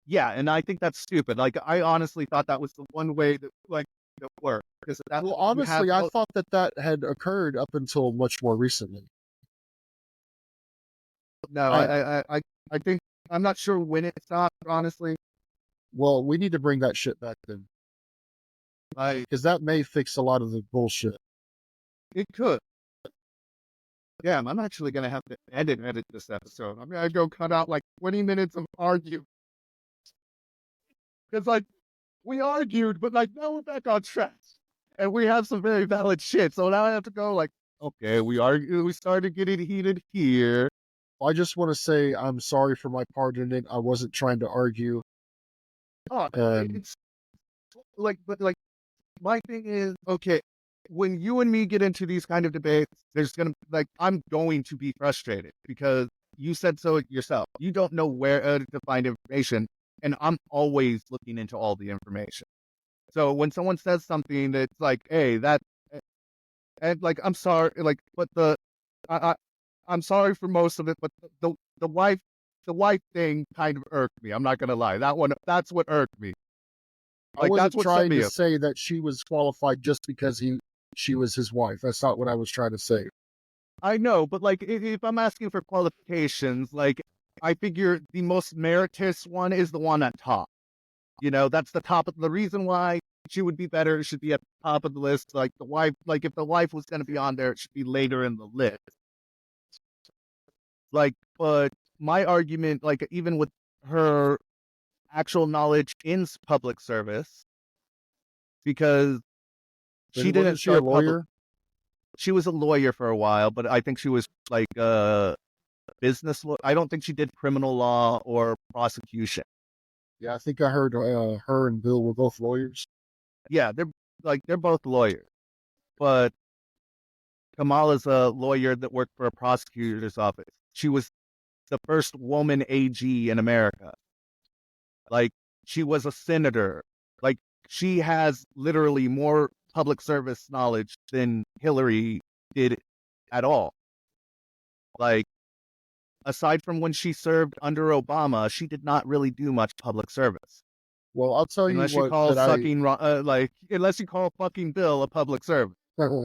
Yeah, and I think that's stupid. Like, I honestly thought that was the one way that that worked, because that Well, you have honestly, I thought that had occurred up until much more recently. no, I I think I'm not sure when it stopped. Honestly, Well, we need to bring that shit back then, I because that may fix a lot of the bullshit. it could. Yeah, I'm actually gonna have to edit this episode. I'm gonna go cut out like 20 minutes of argue, because like we argued, but like now we're back on track, and we have some very valid shit. So now I have to go like, okay, we started getting heated here. I just want to say I'm sorry for my part in it. I wasn't trying to argue. Oh, And it's like, but like my thing is, okay, when you and me get into these kind of debates, I'm going to be frustrated because you said so yourself. You don't know where to find information, and I'm always looking into all the information. So when someone says something that's like, "Hey, that," and like, I'm sorry, like, but I, I I'm sorry for most of it, but the wife the wife thing kind of irked me. I'm not gonna lie. That's what irked me. I Like, that's wasn't what set trying me to up. say that she was qualified just because she was his wife. That's not what I was trying to say. I know, but like if I'm asking for qualifications, like I figure the most meritorious one is the one at top. You know, that's the top of the reason why she would be better. It should be at the top of the list. Like the wife, like if the wife was going to be on there, it should be later in the list. Like, but my argument, like even with her actual knowledge in public service, because she didn't Wasn't she a start public. lawyer? She was a lawyer for a while, but I think she was like business law. I don't think she did criminal law or prosecution. Yeah, I think I heard her and Bill were both lawyers. Yeah, they're both lawyers, but Kamala's a lawyer that worked for a prosecutor's office. She was the first woman AG in America. Like, she was a senator. Like, she has literally more public service knowledge than Hillary did at all. Like, aside from when she served under Obama, she did not really do much public service. Well, I'll tell you Unless you what call that I unless you call fucking Bill a public service. well,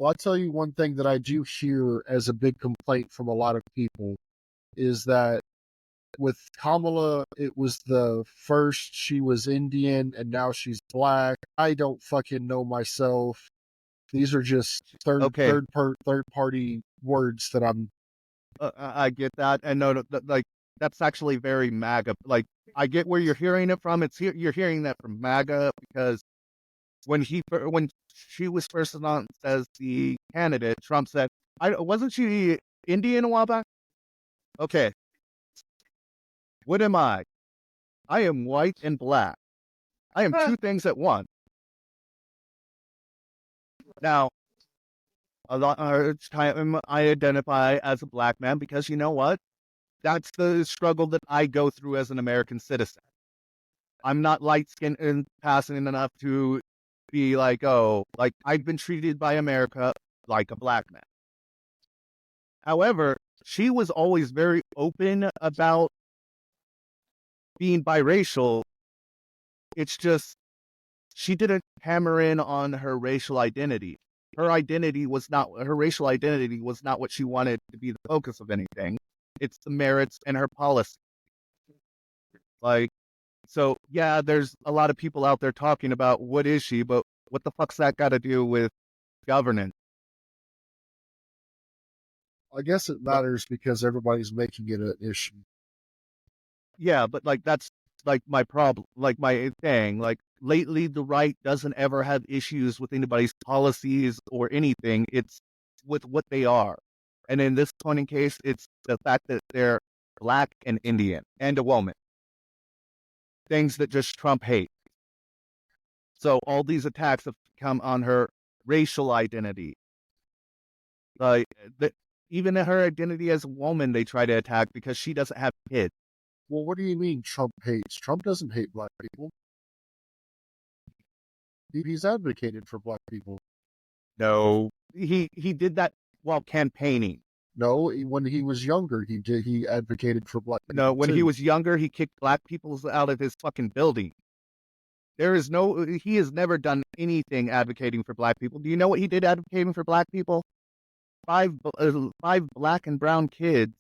I'll tell you one thing that I do hear as a big complaint from a lot of people is that with Kamala, it was the first she was Indian and now she's black. I don't fucking know myself. These are just Okay, third party words that I'm. I get that, and no, like that's actually very MAGA. Like, I get where you're hearing it from. You're hearing that from MAGA because when she was first announced as the candidate, Trump said, "I wasn't she Indian a while back." Okay, what am I? I am white and black. I am two things at once. Now, a lot of time I identify as a black man because you know what? That's the struggle that I go through as an American citizen. I'm not light skinned and passing enough to be like, oh, like I've been treated by America like a black man. However, she was always very open about being biracial. It's just she didn't hammer in on her racial identity. Her racial identity was not what she wanted to be the focus of anything. It's the merits and her policy. Like, so yeah, there's a lot of people out there talking about what is she, but what the fuck's that got to do with governance? I guess it But matters because everybody's making it an issue. yeah, but like that's like my problem, like my thing. Like lately, the right doesn't ever have issues with anybody's policies or anything. It's with what they are, and in this point in case, it's the fact that they're black and Indian and a woman. Things that just Trump hates. So all these attacks have come on her racial identity. Like that, Even her identity as a woman, they try to attack because she doesn't have kids. Well, what do you mean Trump hates? Trump doesn't hate black people. He's advocated for black people. No, he did that while campaigning. No, when he was younger, he advocated for black people. No, when too. he was younger, he kicked black people out of his fucking building. He has never done anything advocating for black people. Do you know what he did advocating for black people? Five black and brown kids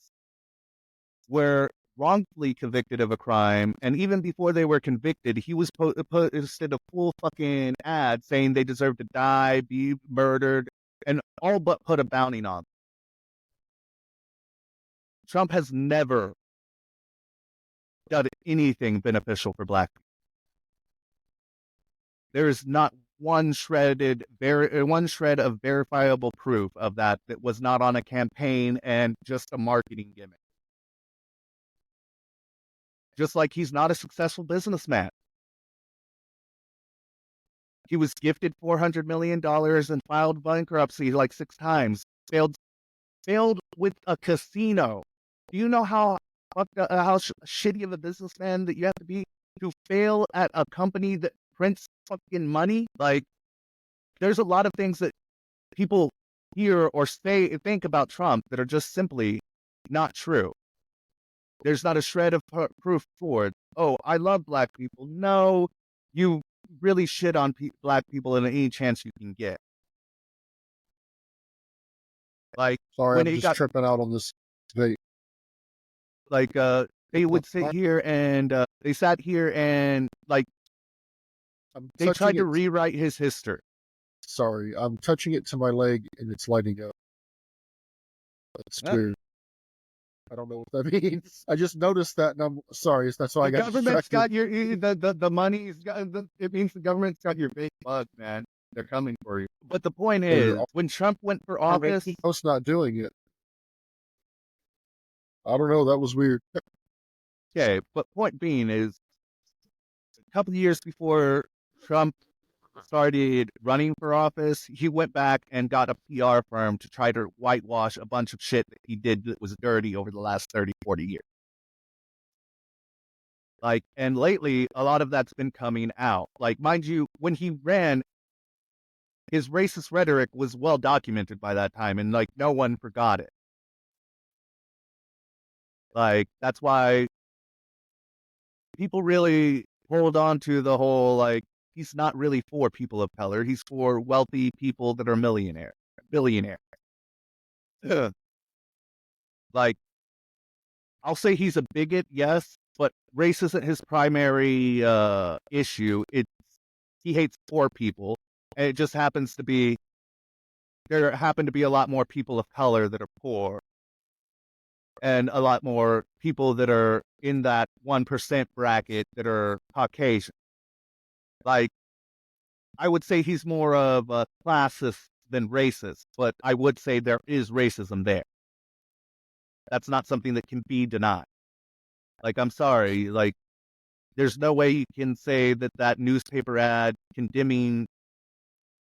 were wrongfully convicted of a crime, and even before they were convicted, he was posted a full fucking ad saying they deserve to die, be murdered, and all but put a bounty on them. Trump has never done anything beneficial for black people. There is not one shred of verifiable proof of that was not on a campaign and just a marketing gimmick. Just like he's not a successful businessman. He was gifted $400 million and filed bankruptcy like 6 times. Failed with a casino. Do you know how shitty of a businessman that you have to be to fail at a company that prints fucking money? Like, there's a lot of things that people hear or think about Trump that are just simply not true. There's not a shred of proof for it. Oh, I love black people. No, you really shit on black people in any chance you can get. Like, Sorry, when I'm he just got, tripping out on this debate. like, they would sit here and they sat here and, like, they tried to rewrite his history. Sorry, I'm touching it to my leg and it's lighting up. That's weird. I don't know what that means. I just noticed that, and I'm sorry. That's why I got Government's distracted. got your the money's got. It means the government's got your big bug, man. They're coming for you. But the point is, when Trump went for office, I was not doing it. I don't know. That was weird. okay. But point being is, a couple of years before Trump started running for office, he went back and got a PR firm to try to whitewash a bunch of shit that he did that was dirty over the last 30, 40 years. Like, and lately, a lot of that's been coming out. Like, mind you, when he ran, his racist rhetoric was well documented by that time, and like, no one forgot it. Like, that's why people really hold on to the whole, like, he's not really for people of color. He's for wealthy people that are billionaire. Like, I'll say he's a bigot, yes, but race isn't his primary issue. He hates poor people, and it just happens to be there happen to be a lot more people of color that are poor, and a lot more people that are in that 1% bracket that are Caucasian. Like, I would say he's more of a classist than racist, but I would say there is racism there. That's not something that can be denied. Like, I'm sorry, like, there's no way you can say that that newspaper ad condemning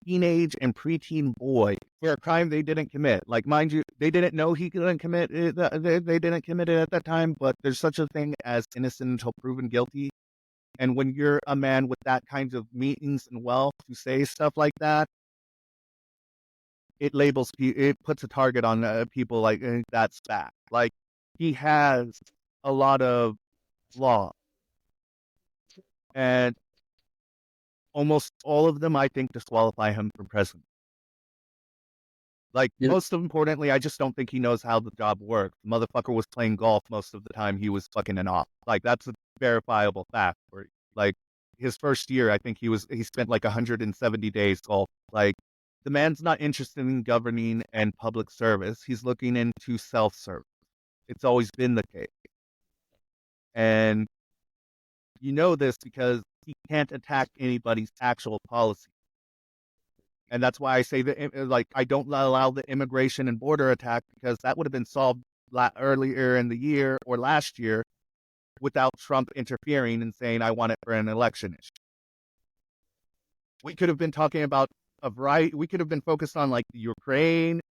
teenage and preteen boy for a crime they didn't commit. Like, mind you, they didn't know he didn't commit it. They didn't commit it at that time, but there's such a thing as innocent until proven guilty. And when you're a man with that kinds of means and wealth to say stuff like that, it puts a target on people like that's bad. Like, he has a lot of flaws, and almost all of them, I think, disqualify him from president. Like, most importantly, I just don't think he knows how the job works. The motherfucker was playing golf most of the time he was fucking an off. Like, that's a verifiable fact. Like, his first year, I think he spent like 170 days golf. Like, the man's not interested in governing and public service. He's looking into self-service. It's always been the case. And you know this because he can't attack anybody's actual policy. And that's why I say that, like, I don't allow the immigration and border attack, because that would have been solved earlier in the year or last year without Trump interfering and saying, I want it for an election issue. We could have been talking about we could have been focused on like Ukraine,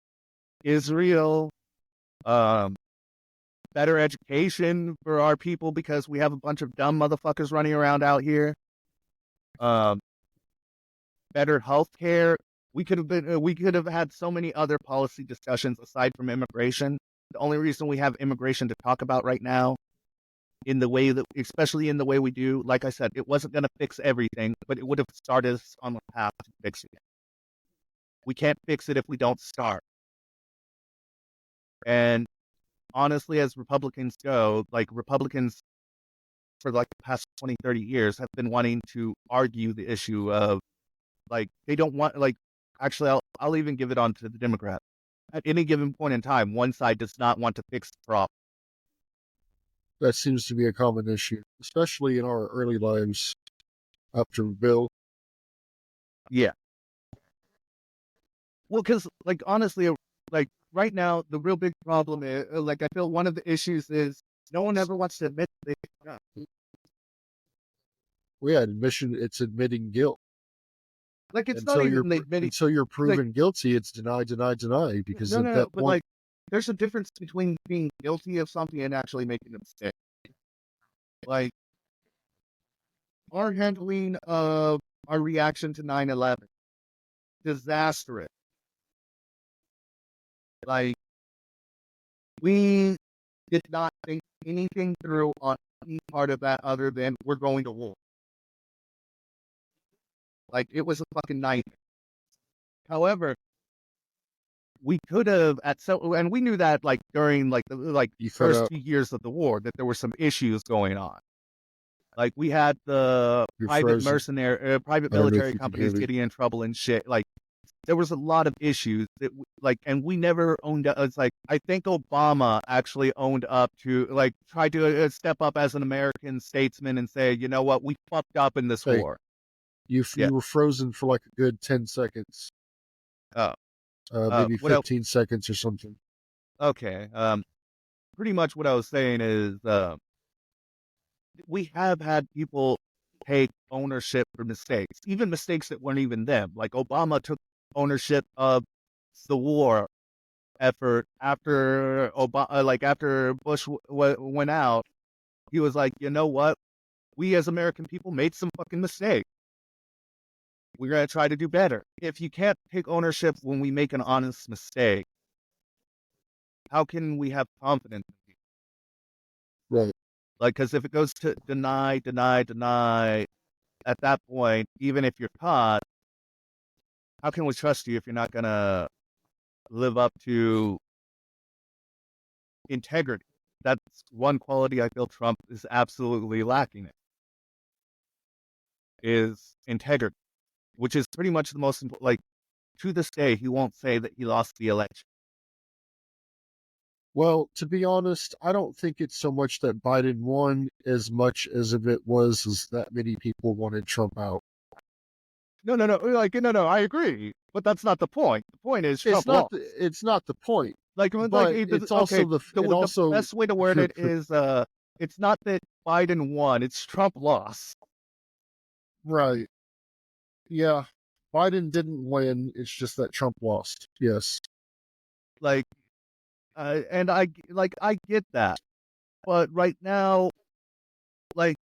Israel, Better education for our people because we have a bunch of dumb motherfuckers running around out here. Better health care. We could have had so many other policy discussions aside from immigration. The only reason we have immigration to talk about right now, in the way that, especially in the way we do, like I said, it wasn't going to fix everything, but it would have started us on the path to fixing it. We can't fix it if we don't start. And honestly, as Republicans go, like Republicans for like the past 20, 30 years have been wanting to argue the issue of, like, they don't want, like, actually, I'll even give it on to the Democrats. At any given point in time, one side does not want to fix the problem. That seems to be a common issue, especially in our early lives after Bill. Yeah. Well, because, like, honestly, like, right now, the real big problem is, like, I feel one of the issues is no one ever wants to admit they fucked up. Well, yeah, it's admitting guilt. Like, it's not even admitting, Until you're like, proven guilty, it's deny, deny, deny. Because no, at no, no, that but, point, like, there's a difference between being guilty of something and actually making a mistake. Like, our handling of our reaction to 9/11, disastrous. Like, we did not think anything through on any part of that other than we're going to war. Like, it was a fucking nightmare. However, we could have and we knew that, like, during, like, the you cut first out, 2 years of the war, that there were some issues going on. Like, we had the you're frozen. private I don't know if military you can hear companies me. getting in trouble and shit. Like, there was a lot of issues that, like, and we never owned up. It's like, I think Obama actually owned up to, like, tried to step up as an American statesman and say, you know what, we fucked up in this Hey, war. you Yeah. were frozen for like a good 10 seconds, Oh, maybe what else? 15 seconds or something. Okay. Pretty much what I was saying is, we have had people take ownership for mistakes, even mistakes that weren't even them. Like, Obama took ownership of the war effort after after Bush went out. He was like, you know what? We as American people made some fucking mistakes. We're gonna try to do better. If you can't take ownership when we make an honest mistake, how can we have confidence in people? Right. Like, because if it goes to deny, deny, deny, at that point, even if you're caught, how can we trust you if you're not gonna live up to integrity? That's one quality I feel Trump is absolutely lacking in, is integrity, which is pretty much the most important. Like, to this day, he won't say that he lost the election. Well, to be honest, I don't think it's so much that Biden won as much as if it was as that many people wanted Trump out. No, no, no. Like, no, no. I agree, but that's not the point. The point is Trump lost. It's not the point, Like, but it's okay. also it The also best way to word it is, it's not that Biden won; it's Trump lost. right. Yeah. Biden didn't win, it's just that Trump lost. Yes. Like, and I get that, but right now, like,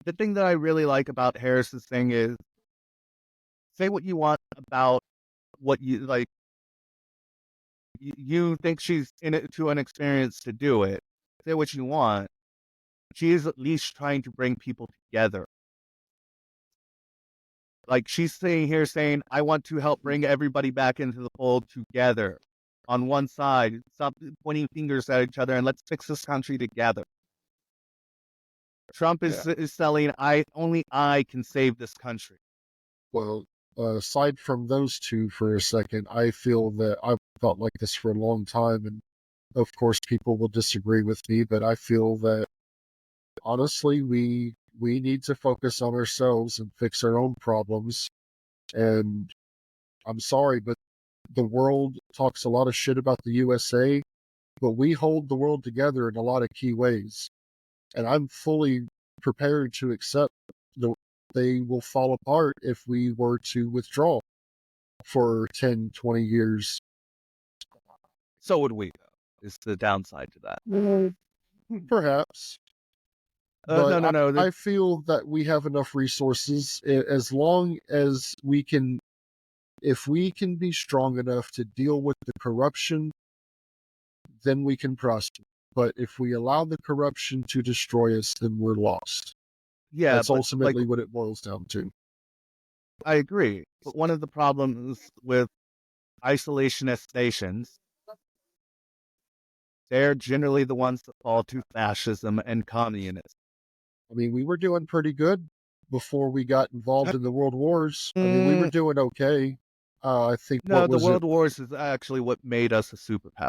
the thing that I really like about Harris's thing is, say what you want about what you like. You think she's in it to an experience to do it. Say what you want. She is at least trying to bring people together. Like, she's saying here, saying, I want to help bring everybody back into the fold together. On one side, stop pointing fingers at each other and let's fix this country together. Trump is selling, only I can save this country. Well, aside from those two for a second, I feel that I've felt like this for a long time, and of course people will disagree with me, but I feel that honestly we need to focus on ourselves and fix our own problems. And I'm sorry, but the world talks a lot of shit about the USA, but we hold the world together in a lot of key ways. And I'm fully prepared to accept that they will fall apart if we were to withdraw for 10, 20 years. So would we. is the downside to that. Perhaps. No, But no, no. I feel that we have enough resources as long as we can, if we can be strong enough to deal with the corruption, then we can prosper. But if we allow the corruption to destroy us, then we're lost. Yeah, That's but like ultimately what it boils down to. I agree. But one of the problems with isolationist nations, they're generally the ones that fall to fascism and communism. I mean, we were doing pretty good before we got involved in the world wars. I mean, we were Mm, doing okay. I think, no, what the was it? World Wars is actually what made us a superpower.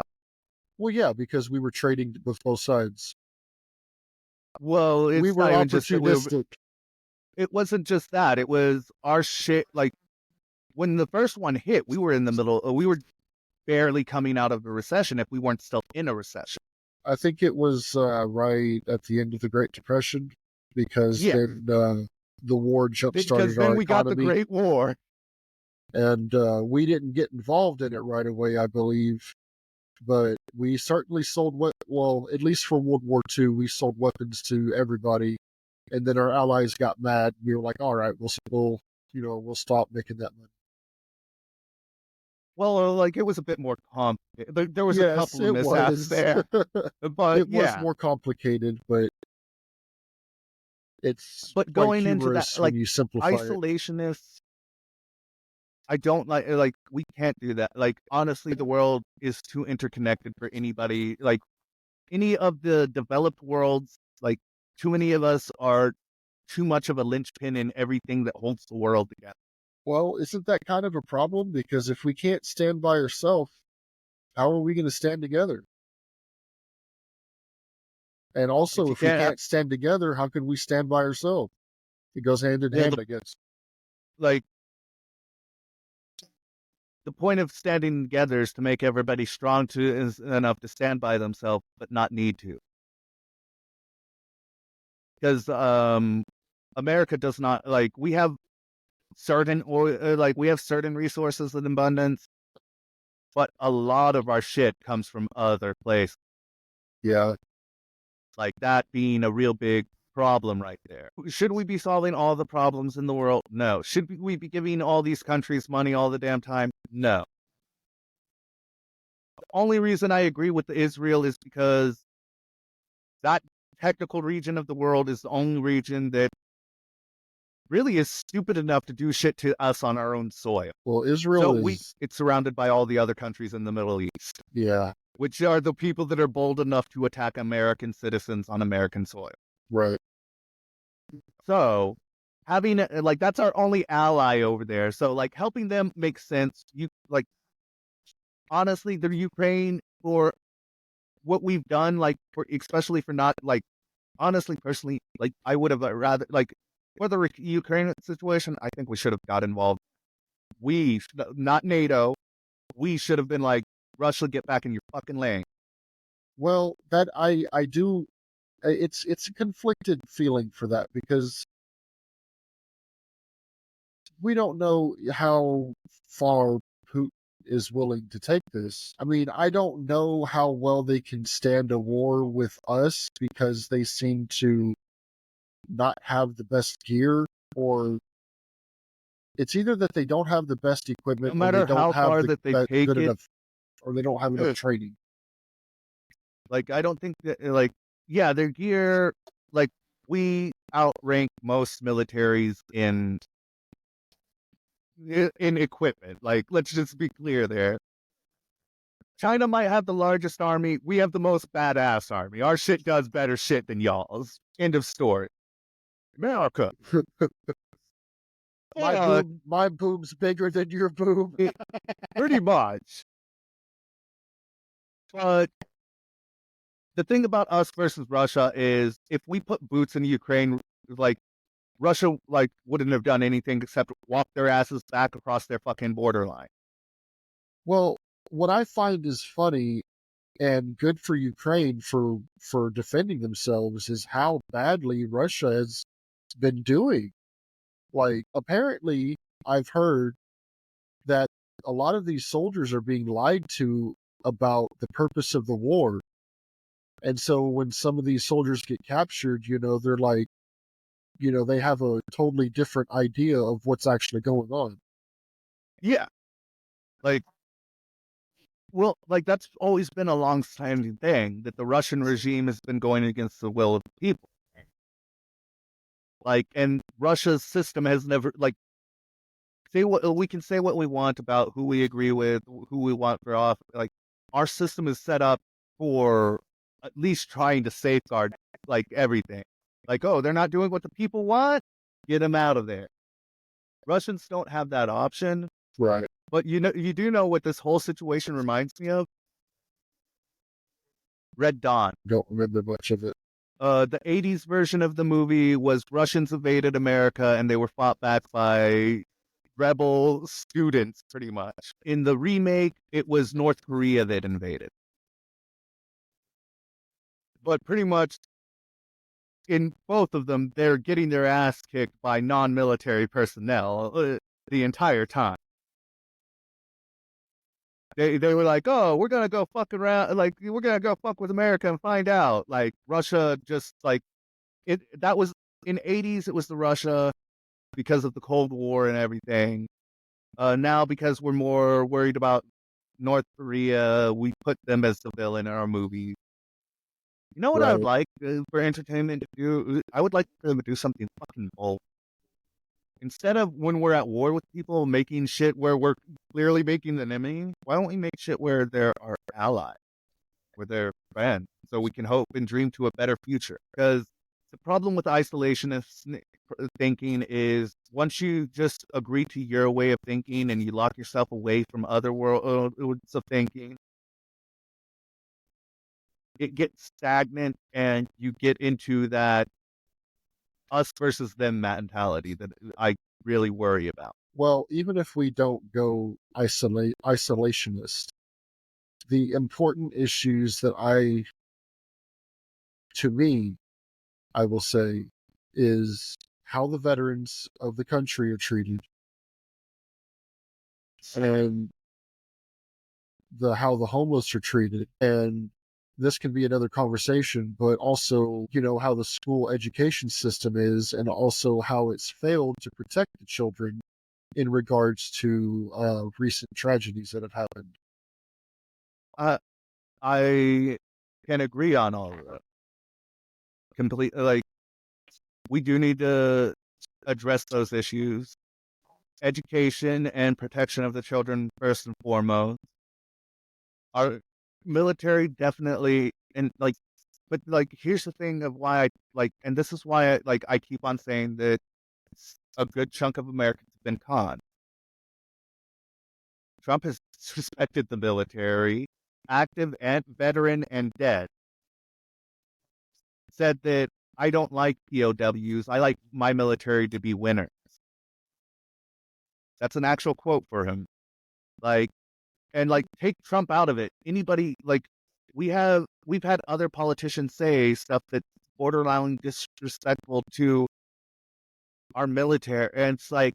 Well, yeah, because we were trading with both sides. Well, We it's were not even just that opportunistic. it wasn't just that. It was our shit. Like when the first one hit, we were in the middle. We were barely coming out of a recession if we weren't still in a recession. I think it was right at the end of the Great Depression, because Yeah, then the war jump because started then our we got the economy, Great War. and we didn't get involved in it right away, I believe. But we certainly sold well, at least for World War II, we sold weapons to everybody, and then our allies got mad. We were like, all right, we'll stop making that money. Well, like it was a bit more complicated. There was a Yes, couple of it mishaps was. there, but It was yeah. more complicated, but it's But quite going into that, humorous when like you simplify it. isolationists, I don't like. Like we can't do that. Like honestly, the world is too interconnected for anybody. Like any of the developed worlds, like too many of us are too much of a linchpin in everything that holds the world together. Well, isn't that kind of a problem? Because if we can't stand by ourselves, how are we going to stand together? And If also, you if we can't, can't stand together, how can we stand by ourselves? It goes hand in yeah, hand, I guess. like the point of standing together is to make everybody strong to is enough to stand by themselves, but not need to. Because America does not like we have certain or like we have certain resources in abundance, but a lot of our shit comes from other places. Yeah. Like that being a real big problem right there. Should we be solving all the problems in the world? No. Should we be giving all these countries money all the damn time? No. The only reason I agree with Israel is because that technical region of the world is the only region that really is stupid enough to do shit to us on our own soil. Well, So Israel is, it's surrounded by all the other countries in the Middle East, yeah, which are the people that are bold enough to attack American citizens on American soil. right. So having like that's our only ally over there. So like helping them makes sense. You like honestly, the Ukraine for what we've done, like for especially for not like honestly personally, like I would have rather like for the Ukraine situation, I think we should have got involved. We not NATO. We should have been like Russia, get back in your fucking lane. Well, that I do. It's a conflicted feeling for that, because we don't know how far Putin is willing to take this. I mean, I don't know how well they can stand a war with us, because they seem to not have the best gear, or it's either that they don't have the best No equipment, or they matter don't how have far the that they take good it, enough, or they don't have enough training. like I don't think that like yeah, their gear like we outrank most militaries in equipment. Like let's just be clear there. China might have the largest army. We have the most badass army. Our shit does better shit than y'all's. End of story. America. Yeah, My boom's bigger than your boom. pretty much. But the thing about us versus Russia is if we put boots in Ukraine, like Russia like wouldn't have done anything except walk their asses back across their fucking borderline. Well, what I find is funny and good for Ukraine for defending themselves is how badly Russia has been doing. Like, apparently, I've heard that a lot of these soldiers are being lied to about the purpose of the war. And so when some of these soldiers get captured, they're like, they have a totally different idea of what's actually going on. Yeah. Like, well, like that's always been a long-standing thing that the Russian regime has been going against the will of the people. Like, and Russia's system has never say what we can say what we want about who we agree with, who we want for off. Like, our system is set up for at least trying to safeguard like everything. Like, oh, they're not doing what the people want, get them out of there. Russians don't have that option. Right. But you do know what this whole situation reminds me of? Red Dawn. Don't remember much of it. The 80s version of the movie was Russians invaded America and they were fought back by rebel students, pretty much. In the remake, it was North Korea that invaded. But pretty much in both of them, they're getting their ass kicked by non-military personnel the entire time. They were like, oh, we're gonna go fuck around, like we're gonna go fuck with America and find out. Like Russia just like it that was in 80s, it was the Russia because of the Cold War and everything. Now because we're more worried about North Korea, we put them as the villain in our movie. You know what I would Right. like for entertainment to do? I would like them to do something fucking bold. Instead of when we're at war with people making shit where we're clearly making an enemy, why don't we make shit where they're our ally, where they're friends, so we can hope and dream to a better future? Because the problem with isolationist thinking is once you just agree to your way of thinking and you lock yourself away from other worlds of thinking, it gets stagnant and you get into that us versus them mentality that I really worry about. Well, even if we don't go isolationist, the important issues to me, I will say, is how the veterans of the country are treated and how the homeless are treated. And this can be another conversation, but also, how the school education system is, and also how it's failed to protect the children in regards to recent tragedies that have happened. Uh, I can agree on all of that. Completely, like we do need to address those issues. Education and protection of the children first and foremost. Our military definitely, and like, but like, here's the thing of why I like, and this is why I keep on saying that a good chunk of Americans have been conned. Trump has disrespected the military, active and veteran and dead. Said that I don't like POWs. I like my military to be winners. That's an actual quote for him. Like, and like, take Trump out of it. Anybody like we've had other politicians say stuff that's borderline disrespectful to our military, and it's like,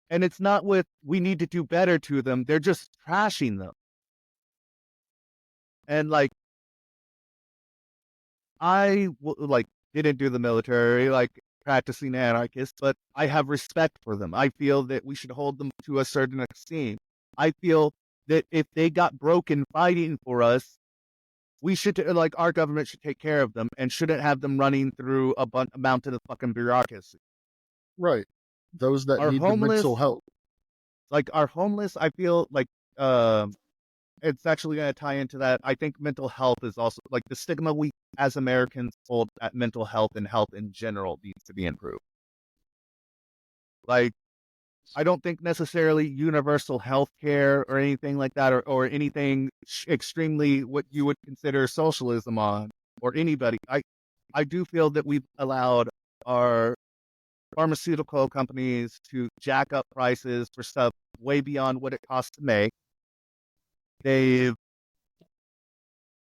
and it's not with we need to do better to them. They're just trashing them. And like, like didn't do the military, like practicing anarchist, but I have respect for them. I feel that we should hold them to a certain esteem. I feel that if they got broken fighting for us, we should like our government should take care of them and shouldn't have them running through a mountain of fucking bureaucracy. Right. Those that Our need the mental homeless, help. like our homeless, I feel like um it's actually going to tie into that. I think mental health is also like the stigma we as Americans hold at mental health and health in general needs to be improved. Like, I don't think necessarily universal health care or anything like that, or anything extremely what you would consider socialism on, or anybody. I do feel that we've allowed our pharmaceutical companies to jack up prices for stuff way beyond what it costs to make. They've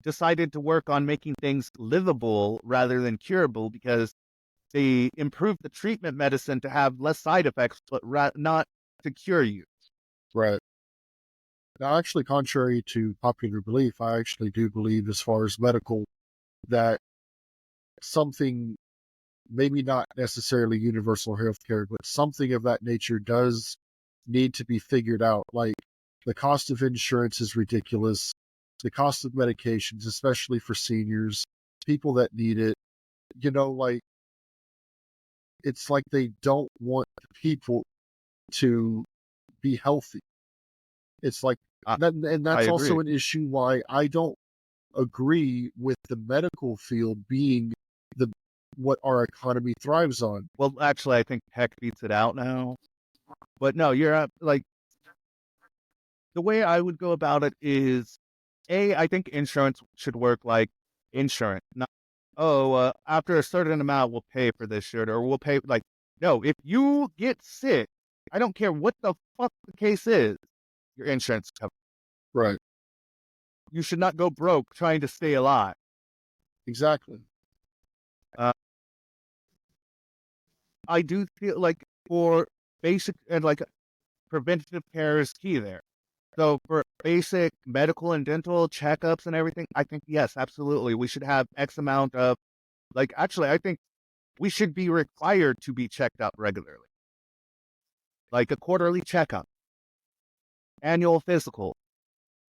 decided to work on making things livable rather than curable because they improved the treatment medicine to have less side effects, but not to cure you. Right. Now, actually, contrary to popular belief, I actually do believe, as far as medical, that something, maybe not necessarily universal healthcare, but something of that nature does need to be figured out. Like, the cost of insurance is ridiculous. The cost of medications, especially for seniors, people that need it, like, it's like they don't want people to be healthy. It's like I, that, and I that's agree. also an issue why I don't agree with the medical field being the what our economy thrives on. Well, actually, I think tech beats it out now. But no, like the way I would go about it is, I think insurance should work like insurance. Not, after a certain amount, we'll pay for this shit, or we'll pay like, no, if you get sick, I don't care what the fuck the case is, your insurance covers. Right. You should not go broke trying to stay alive. Exactly. Uh, I do feel like for basic and like preventative care is key there. So for basic medical and dental checkups and everything, I think yes, absolutely, we should have X amount of like. Actually, I think we should be required to be checked up regularly, like a quarterly checkup, annual physical.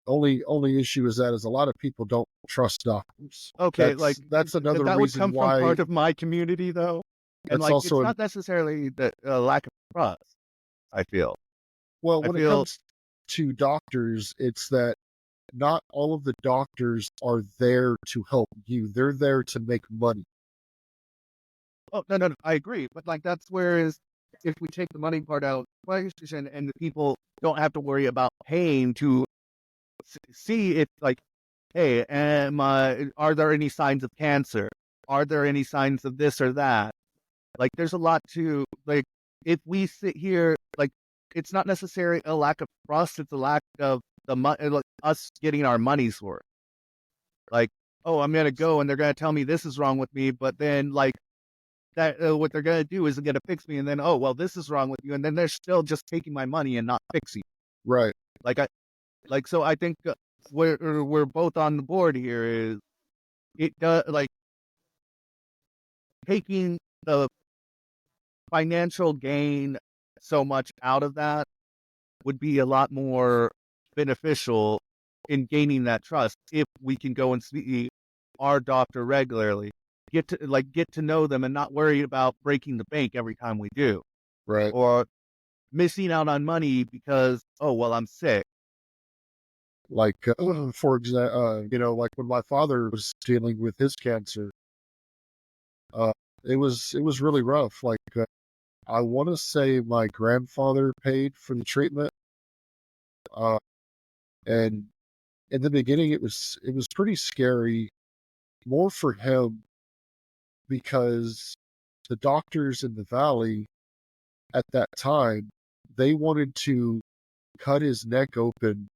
Only issue is that is a lot of people don't trust doctors. Okay, like That's another that would reason come from why. part of my community though, and That's like it's also not necessarily the lack of trust. I feel. well, I when it feel. comes to doctors, it's that not all of the doctors are there to help you. They're there to make money. Oh no, no, no, I agree, but like that's where is if we take the money part out, and the people don't have to worry about paying to see if like, hey, are there any signs of cancer? Are there any signs of this or that? Like, there's a lot to like. If we sit here, like, it's not necessarily a lack of trust; it's a lack of the money, like us getting our money's worth. Like, oh, I'm gonna go and they're gonna tell me this is wrong with me, but then like that, what they're gonna do is they're gonna fix me, and then oh well, this is wrong with you, and then they're still just taking my money and not fixing. Right. Like so I think we're both on the board here. Is it does like taking the financial gain so much out of that would be a lot more beneficial in gaining that trust if we can go and see our doctor regularly, get to know them and not worry about breaking the bank every time we do, Right. or missing out on money because oh well I'm sick. Like, for example, like when my father was dealing with his cancer, uh, it was really rough. Like, I want to say my grandfather paid for the treatment, uh, and in the beginning, it was pretty scary, more for him because the doctors in the valley at that time, they wanted to cut his neck open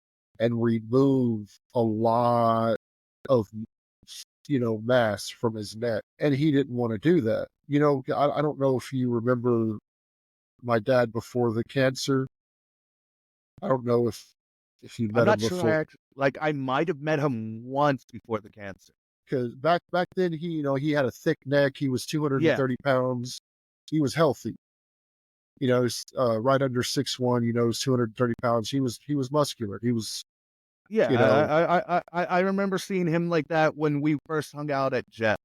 and remove a lot of mass from his neck, and he didn't want to do that. I don't know if you remember my dad before the cancer. I don't know if you I'm met him not sure before, like I might have met him once before the cancer. because back then he had a thick neck. He was Yeah, 230 pounds. He was healthy. He's right under 6'1", he's 230 pounds. He was muscular. He was, yeah. you know, I remember seeing him like that when we first hung out at Jet.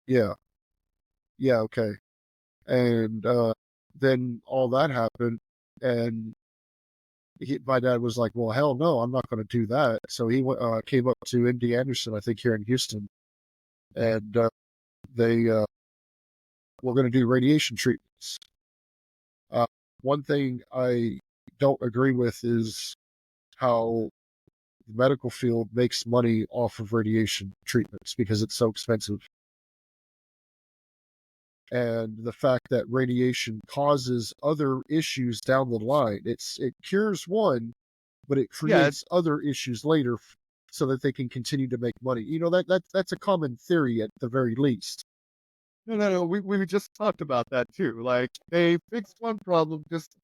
yeah, yeah, okay. And then all that happened, and my dad was like, "Well, hell no, I'm not going to do that." So he came up to MD Anderson, I think, here in Houston, and they were going to do radiation treatments. Uh, One thing I don't agree with is how the medical field makes money off of radiation treatments because it's so expensive. And the fact that radiation causes other issues down the line. It cures one, but it Yeah, creates other issues later so that they can continue to make money. That's a common theory at the very least. no, no, no. We just talked about that too. Like they fix one problem, just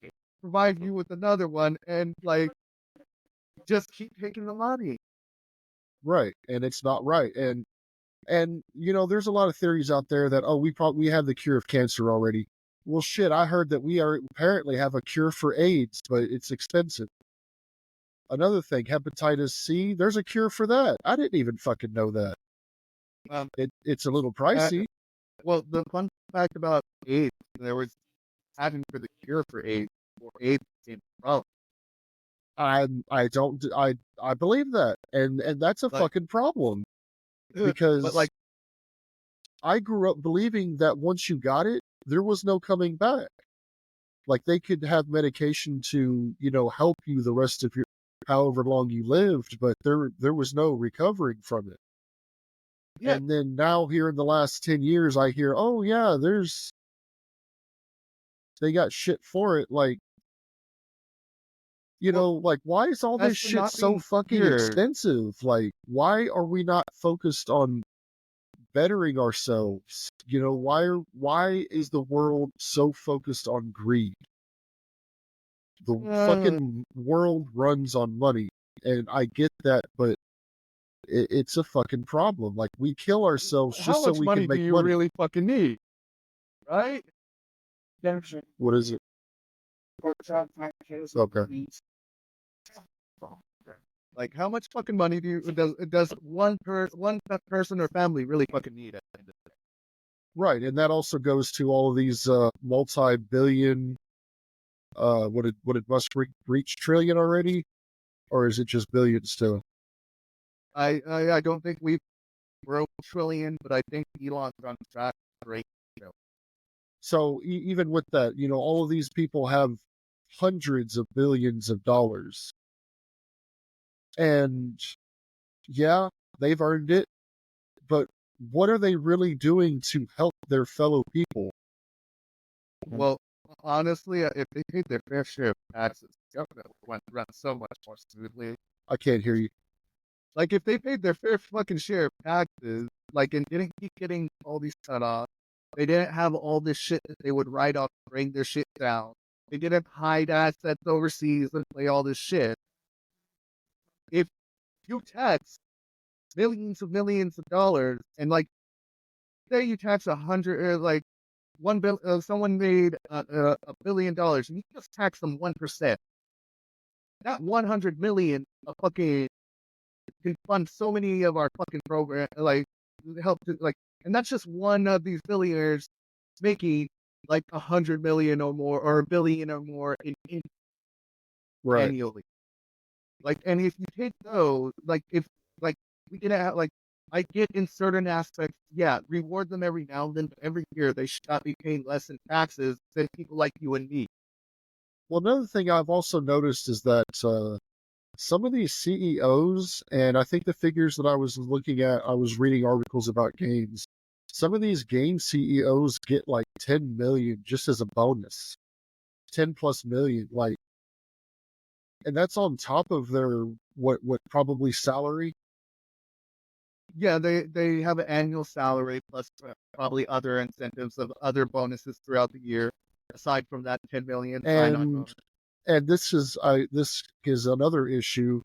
provide you with another one, and like Just keep taking the money. Right. And it's not right. And there's a lot of theories out there that, oh, we have the cure of cancer already. Well, shit, I heard that we are apparently have a cure for AIDS, but it's expensive. Another thing, hepatitis C, there's a cure for that. I didn't even fucking know that. Um, It's a little uh, pricey. well, the fun fact about AIDS, there was patent for the cure for AIDS, or AIDS became a problem. I don't I believe that, and that's a Like, fucking problem but because like, I grew up believing that once you got it, there was no coming back. Like they could have medication to help you the rest of your however long you lived, but there was no recovering from it. yeah, And then now here in the last 10 years, I hear, oh yeah, they got shit for it. Like well, like, why is all as this for shit not so being fucking cured, expensive? Like, why are we not focused on bettering ourselves? Why is the world so focused on greed? The uh, fucking world runs on money, and I get that, but it's a fucking problem. Like, we kill ourselves how just so much we can money do make you money. really fucking need, right? What is it? Okay. Like, how much fucking money does one person or family really fucking need at the end of the day? Right, and that also goes to all of these multi-billion. What it must reach trillion already, or is it just billions still? I don't think we've broke trillion, but I think Elon's on track to break. You know, So even with that, all of these people have hundreds of billions of dollars, and yeah, they've earned it. But what are they really doing to help their fellow people? well, honestly, if they paid their fair share of taxes, the government would run so much more smoothly. I can't hear you. Like, if they paid their fair fucking share of taxes, like, and didn't keep getting all these cut off, they didn't have all this shit that they would write off to bring their shit down. They didn't hide assets overseas and play all this shit. If you tax millions of dollars, and like, say you tax 100, or like, 1 bill, someone made $1 billion, and you just tax them 1%. That 100 million of fucking can fund so many of our fucking program, like help to like, and that's just one of these billionaires making like 100 million or more, or a billion or more in Right. annually. Like, and if you take those, like, if like we can have like, I get in certain aspects, yeah, reward them every now and then, but every year they should not be paying less in taxes than people like you and me. Well, another thing I've also noticed is that some of these CEOs, and I think the figures that I was looking at, I was reading articles about games. Some of these game CEOs get like 10 million just as a bonus, 10 plus million, like, and that's on top of their what probably salary. Yeah, they have an annual salary plus probably other incentives of other bonuses throughout the year, aside from that 10 million sign-on And bonus. this is another issue,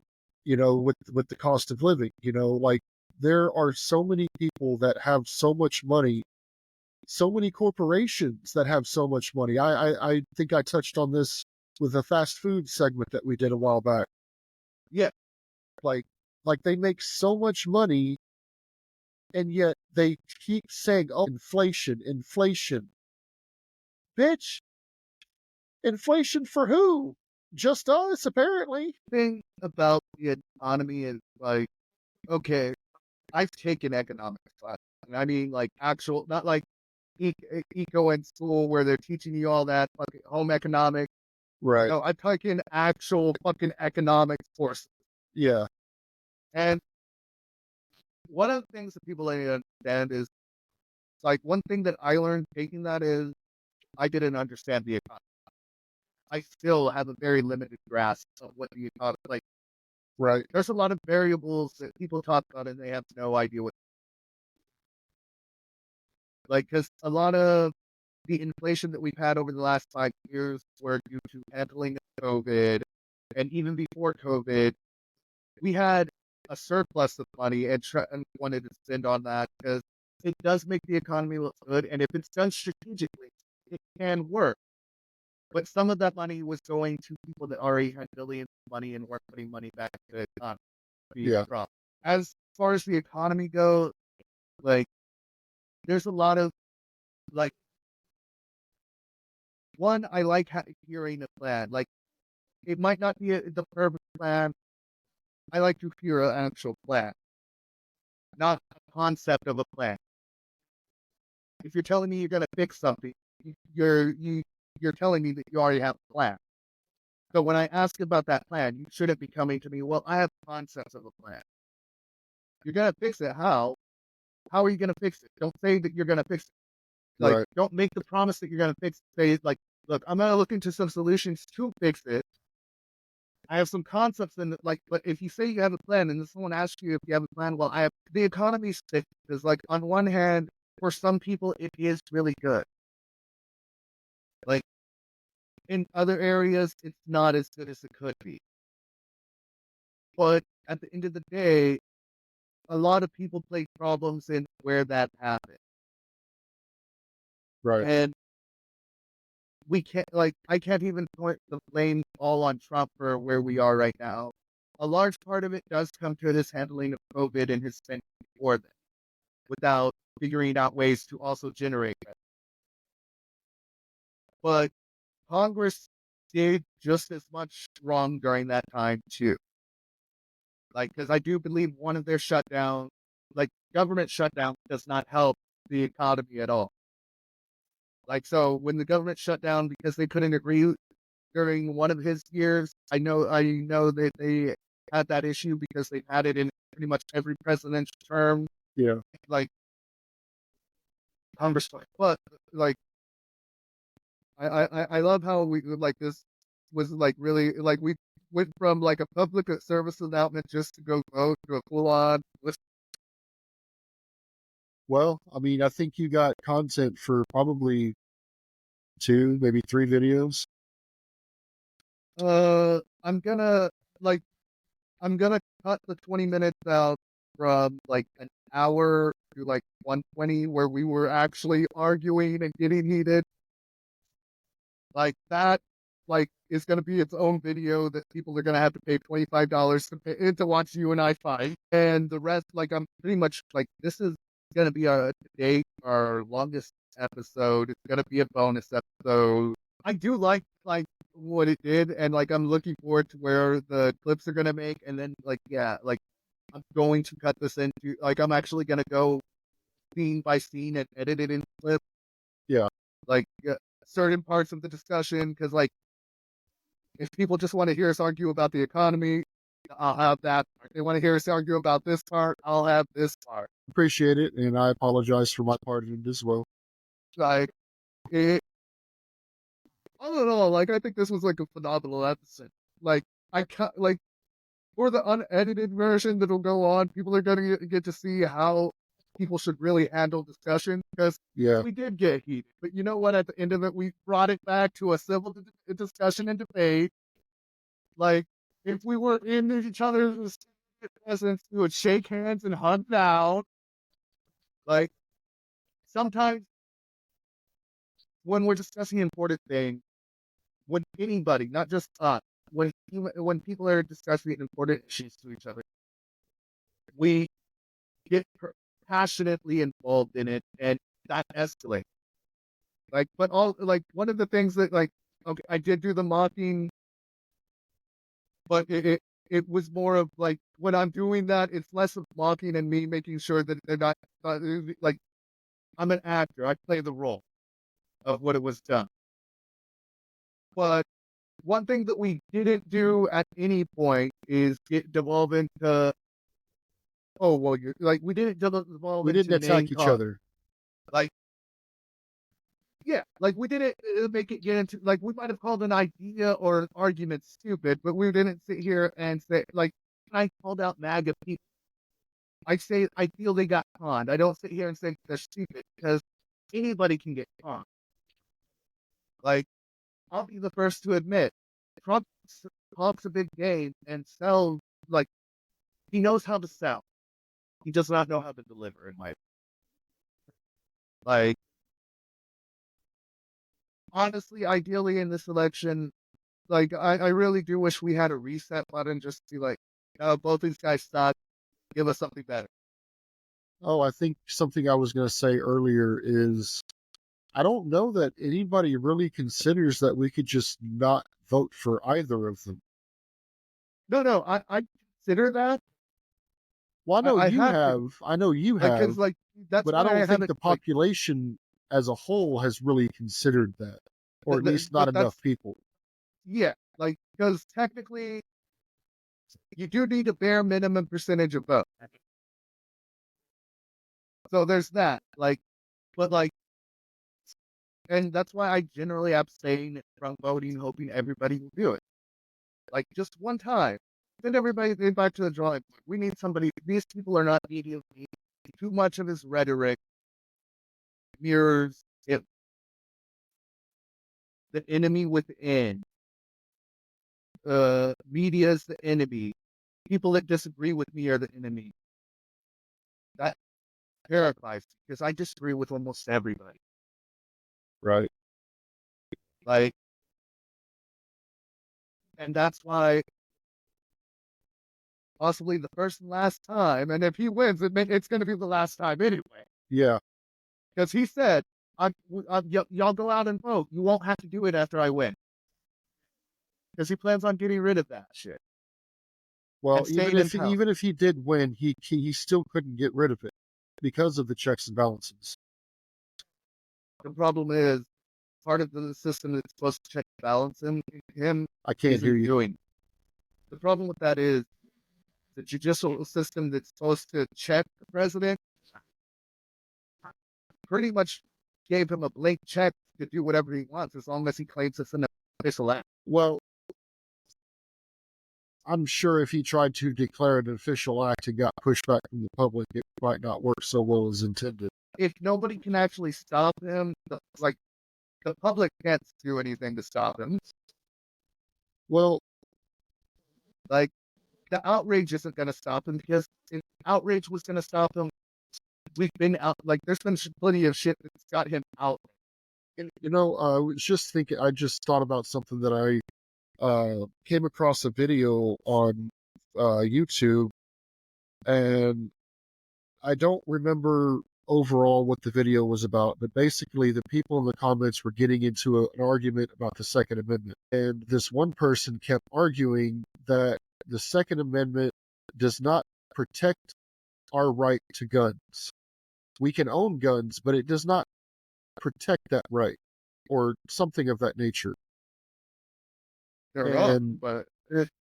with the cost of living. Like there are so many people that have so much money, so many corporations that have so much money. I think I touched on this with a fast food segment that we did a while back. Yeah, Like like they make so much money, and yet they keep saying, "Oh, inflation, inflation." Bitch, inflation for who? Just us, apparently. thing about the economy is like, okay, I've taken economics class, and I mean like actual, not like eco in school where they're teaching you all that fucking home economics. Right. No, I've taken actual fucking economics courses, Yeah. and one of the things that people don't understand is, like, one thing that I learned taking that is I didn't understand the economy. I still have a very limited grasp of what the economy, like, Right. there's a lot of variables that people talk about and they have no idea what, like, because a lot of the inflation that we've had over the last 5 years were due to handling of COVID, and even before COVID, we had a surplus of money and wanted to spend on that because it does make the economy look good. And if it's done strategically, it can work. But some of that money was going to people that already had billions of money and weren't putting money back into the economy. Being Yeah. a problem. As far as the economy goes, like there's a lot of like one, I like hearing a plan. Like it might not be the perfect plan. I like to hear an actual plan, not a concept of a plan. If you're telling me you're gonna fix something, you're you you're telling me that you already have a plan. So when I ask about that plan, you shouldn't be coming to me, well, I have concepts of a plan. You're gonna fix it. How? How are you gonna fix it? Don't say that you're gonna fix it. Like, Right. don't make the promise that you're gonna fix it. Say like, look, I'm gonna look into some solutions to fix it. I have some concepts in it, like, but if you say you have a plan and then someone asks you if you have a plan, well, I have the economy's sick because, like, on one hand, for some people, it is really good. Like, in other areas, it's not as good as it could be. But at the end of the day, a lot of people place problems in where that happened. Right. And we can't, like, I can't even point the blame all on Trump for where we are right now. A large part of it does come to his handling of COVID and his spending for that, without figuring out ways to also generate it. But Congress did just as much wrong during that time too. Like, because I do believe one of their shutdown, like government shutdown, does not help the economy at all. Like, so when the government shut down because they couldn't agree during one of his years, I know that they had that issue because they've had it in pretty much every presidential term. Yeah. Like Congress, but like I love how we like this was like really like we went from like a public service announcement just to go vote to a full on. Well, I mean, I think you got content for probably 2, maybe 3 videos. I'm gonna like I'm gonna cut the 20 minutes out from like an hour to like 120 where we were actually arguing and getting heated. Like that, like is gonna be its own video that people are gonna have to pay $25 to watch you and I fight. And the rest, like I'm pretty much like this is gonna be our date, our longest episode. It's gonna be a bonus episode. I do like what it did, and like I'm looking forward to where the clips are gonna make, and then like yeah, like I'm going to cut this into like I'm actually gonna go scene by scene and edit it in clips, Yeah. like certain parts of the discussion, because like if people just want to hear us argue about the economy, I'll have that part. They want to hear us argue about this part, I'll have this part. Appreciate it, and I apologize for my part in it as well. Like it, I don't know. Like I think this was like a phenomenal episode. Like I can't like for the unedited version that'll go on, people are going to get to see how people should really handle discussion because Yeah. we did get heated. But you know what? At the end of it, we brought it back to a civil discussion and debate. Like, if we were in each other's presence, we would shake hands and hug down. Like, sometimes when we're discussing important things, when anybody, not just us, when people are discussing important issues to each other, we get passionately involved in it, and that escalates. Like, but all like one of the things that like, okay, I did do the mocking, but it was more of like when I'm doing that, it's less of mocking and me making sure that they're not like I'm an actor, I play the role of what it was done. But one thing that we didn't do at any point is get devolve into oh well, you're like we didn't devolve We didn't into name attack each calling. other. Like yeah, like we didn't make it get into like we might have called an idea or an argument stupid, but we didn't sit here and say like I called out MAGA people. I say I feel they got conned. I don't sit here and say they're stupid because anybody can get conned. Like I'll be the first to admit, Trump talks a big game and sells like He knows how to sell. He does not know how to deliver, in my like. Honestly, ideally in this election, like I really do wish we had a reset button just to be like, both these guys suck. Give us something better. Oh, I think something I was going to say earlier is I don't know that anybody really considers that we could just not vote for either of them. No, I consider that. Well, I have to, I know you like, cause have, like that's but I why don't I think haven't the like, population as a whole has really considered that, or at least not but enough that's people. yeah, like because technically you do need a bare minimum percentage of vote. So there's that. Like, but like, and that's why I generally abstain from voting, hoping everybody will do it. Like just one time. Send everybody back to the drawing board. We need somebody. These people are not needing too much of his rhetoric mirrors it, the enemy within. Media is the enemy. People that disagree with me are the enemy. That terrifies me because I disagree with almost everybody. Right. Like, and that's why possibly the first and last time. And if he wins, it's going to be the last time anyway. Yeah. Because he said, y'all go out and vote. You won't have to do it after I win. Because he plans on getting rid of that shit Well, and staying in power. even if he did win, he still couldn't get rid of it because of the checks and balances. The problem is, part of the system that's supposed to check and balance him I can't hear isn't you. doing. The problem with that is the judicial system that's supposed to check the president pretty much gave him a blank check to do whatever he wants as long as he claims it's an official act. Well, I'm sure if he tried to declare an official act and got pushback from the public, it might not work so well as intended. If nobody can actually stop him, like the public can't do anything to stop him. Well, Like the outrage isn't going to stop him because if outrage was going to stop him, we've been out. Like there's been plenty of shit that's got him out. I was just thinking, I just thought about something that I came across a video on YouTube, and I don't remember overall what the video was about, but basically the people in the comments were getting into an argument about the Second Amendment. And this one person kept arguing that the Second Amendment does not protect our right to guns. We can own guns, but it does not protect that right, or something of that nature. They're wrong, And but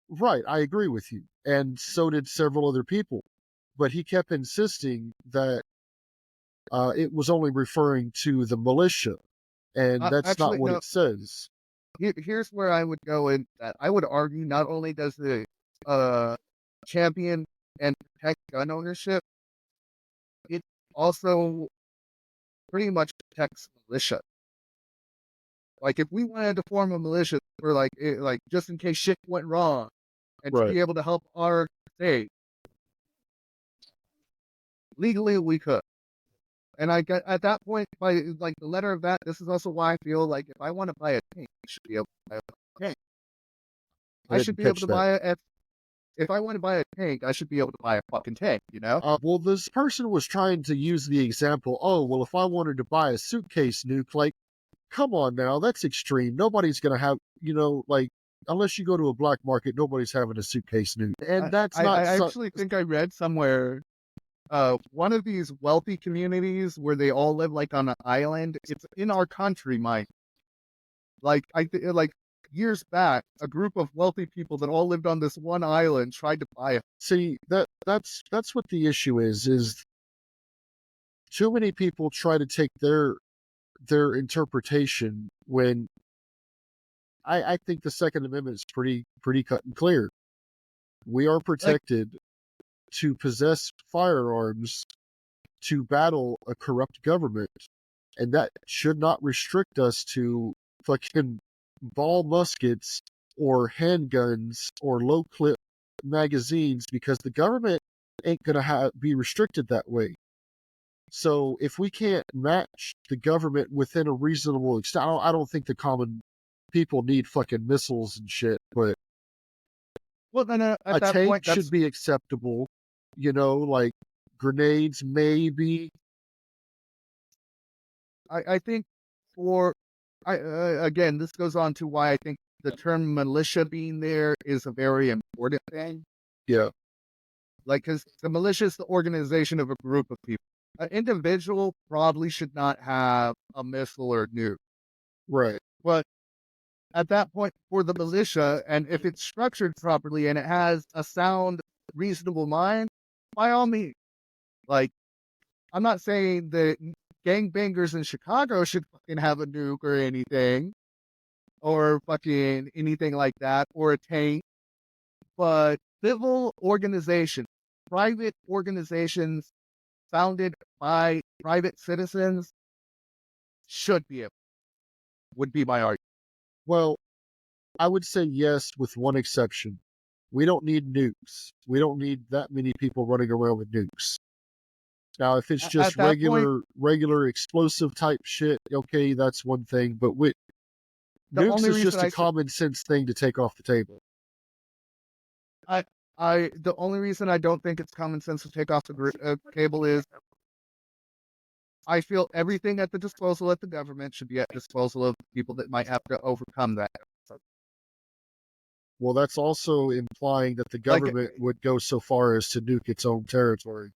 right, I agree with you. And so did several other people. But he kept insisting that it was only referring to the militia, and that's not actually what no. it says. Here's where I would go in that I would argue not only does the uh, champion and protect gun ownership, it also pretty much protects militia. Like if we wanted to form a militia for like just in case shit went wrong and to Right. be able to help our state, legally we could. And I get at that point by like the letter of that, this is also why I feel like if I want to buy a tank, I should be able to buy a tank. I I should didn't be able catch to that. buy a if I want to buy a tank, I should be able to buy a fucking tank, you know? Well, this person was trying to use the example, oh, well, if I wanted to buy a suitcase nuke, like, come on now, that's extreme. Nobody's going to have, like, unless you go to a black market, nobody's having a suitcase nuke. And that's I not actually think I read somewhere one of these wealthy communities where they all live like on an island. It's in our country, Mike. Like like years back, a group of wealthy people that all lived on this one island tried to buy it. See, that's what the issue is too many people try to take their interpretation when I think the Second Amendment is pretty cut and clear. We are Like protected to possess firearms to battle a corrupt government, and that should not restrict us to fucking ball muskets or handguns or low clip magazines because the government ain't gonna be restricted that way. So if we can't match the government within a reasonable extent, I don't think the common people need fucking missiles and shit, but Well, then at a that tank point, should be acceptable. Like grenades, maybe. I think for again, this goes on to why I think the term militia being there is a very important thing. Yeah, Like, because the militia is the organization of a group of people. An individual probably should not have a missile or nuke. right. But at that point, for the militia, and if it's structured properly and it has a sound, reasonable mind, by all means. Like, I'm not saying that gangbangers in Chicago should fucking have a nuke or anything, or fucking anything like that, or a tank, but civil organizations, private organizations founded by private citizens should be able, would be my argument. Well, I would say yes, with one exception. We don't need nukes. We don't need that many people running around with nukes. Now, if it's At just that point, regular explosive type shit, okay, that's one thing. But the nukes only is reason just a I say, common sense thing to take off the table. the only reason I don't think it's common sense to take off the cable is I feel everything at the disposal of the government should be at disposal of people that might have to overcome that. Well, that's also implying that the Like, government would go so far as to nuke its own territory.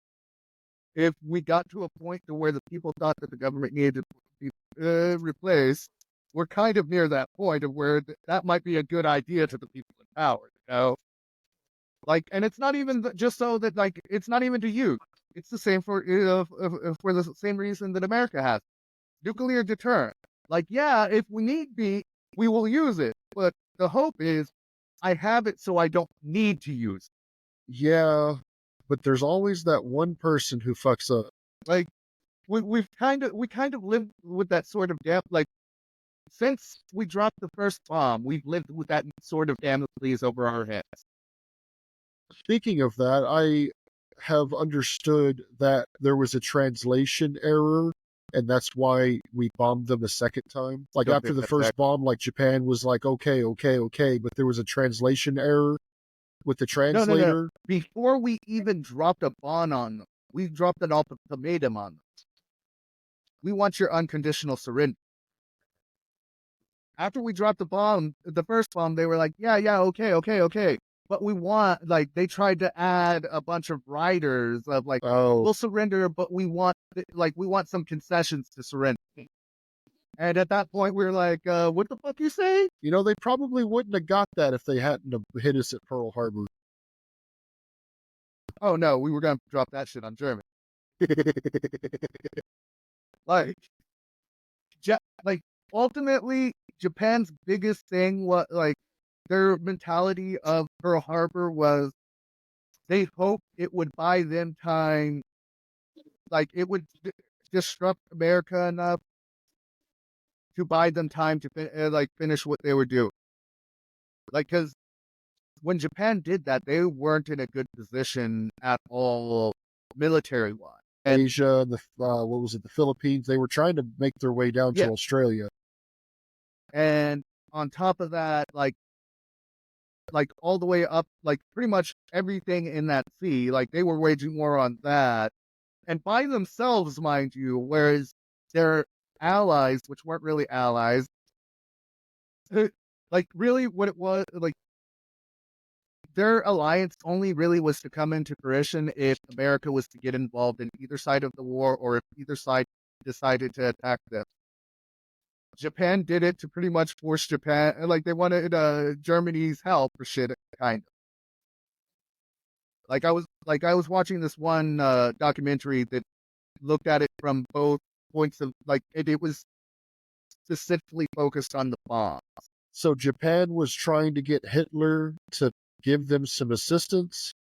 if we got to a point to where the people thought that the government needed to be replaced, we're kind of near that point of where that might be a good idea to the people in power, you know? Like, and it's not even just so that, like, it's not even to you. It's the same for the same reason that America has nuclear deterrent. Like, yeah, if we need be, we will use it. But the hope is, I have it so I don't need to use it. Yeah, but there's always that one person who fucks up. Like, we kind of lived with that sort of like, since we dropped the first bomb, we've lived with that sort of Damocles over our heads. Speaking of that, I have understood that there was a translation error, and that's why we bombed them a second time. Like Don't after think the that's first accurate. bomb, like Japan was like, okay, okay, okay, but there was a translation error with the No, no, no. translator. Before we even dropped a bomb on them, we dropped an ultimatum on them. We want your unconditional surrender. After we dropped the bomb, the first bomb, they were like, yeah, yeah, okay, okay, okay. But we want, like, they tried to add a bunch of riders of, like, Oh, we'll surrender, but we want some concessions to surrender. And at that point, we were like, what the fuck you say? they probably wouldn't have got that if they hadn't have hit us at Pearl Harbor. Oh no, we were gonna drop that shit on Germany. Like, like ultimately, Japan's biggest thing was like their mentality of Pearl Harbor was they hoped it would buy them time, like it would disrupt America enough to buy them time to finish what they were doing. Like, because when Japan did that, they weren't in a good position at all military wise. And Asia, what was it, the Philippines? They were trying to make their way down to yeah, Australia. and on top of that, like all the way up, like pretty much everything in that sea, like they were waging war on that, and by themselves, mind you, whereas their allies, which weren't really allies, like really what it was, like their alliance only really was to come into fruition if America was to get involved in either side of the war or if either side decided to attack them. Japan did it to pretty much force Japan, like they wanted Germany's help for shit, kind of. Like I was watching this one documentary that looked at it from both points of like it was specifically focused on the bomb. So Japan was trying to get Hitler to give them some assistance.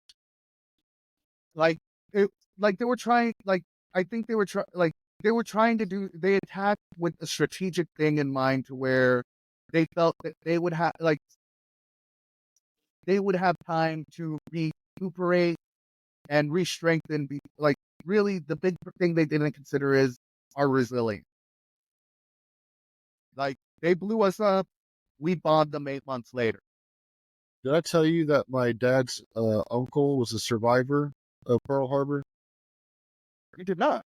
Like it, like they were trying, like I think they were trying, like they were trying to do. They attacked with a strategic thing in mind, to where they felt that they would have, like they would have time to recuperate and re-strengthen. Like, really, the big thing they didn't consider is our resilience. Like, they blew us up, we bombed them 8 months later. Did I tell you that my dad's uncle was a survivor of Pearl Harbor? We did not.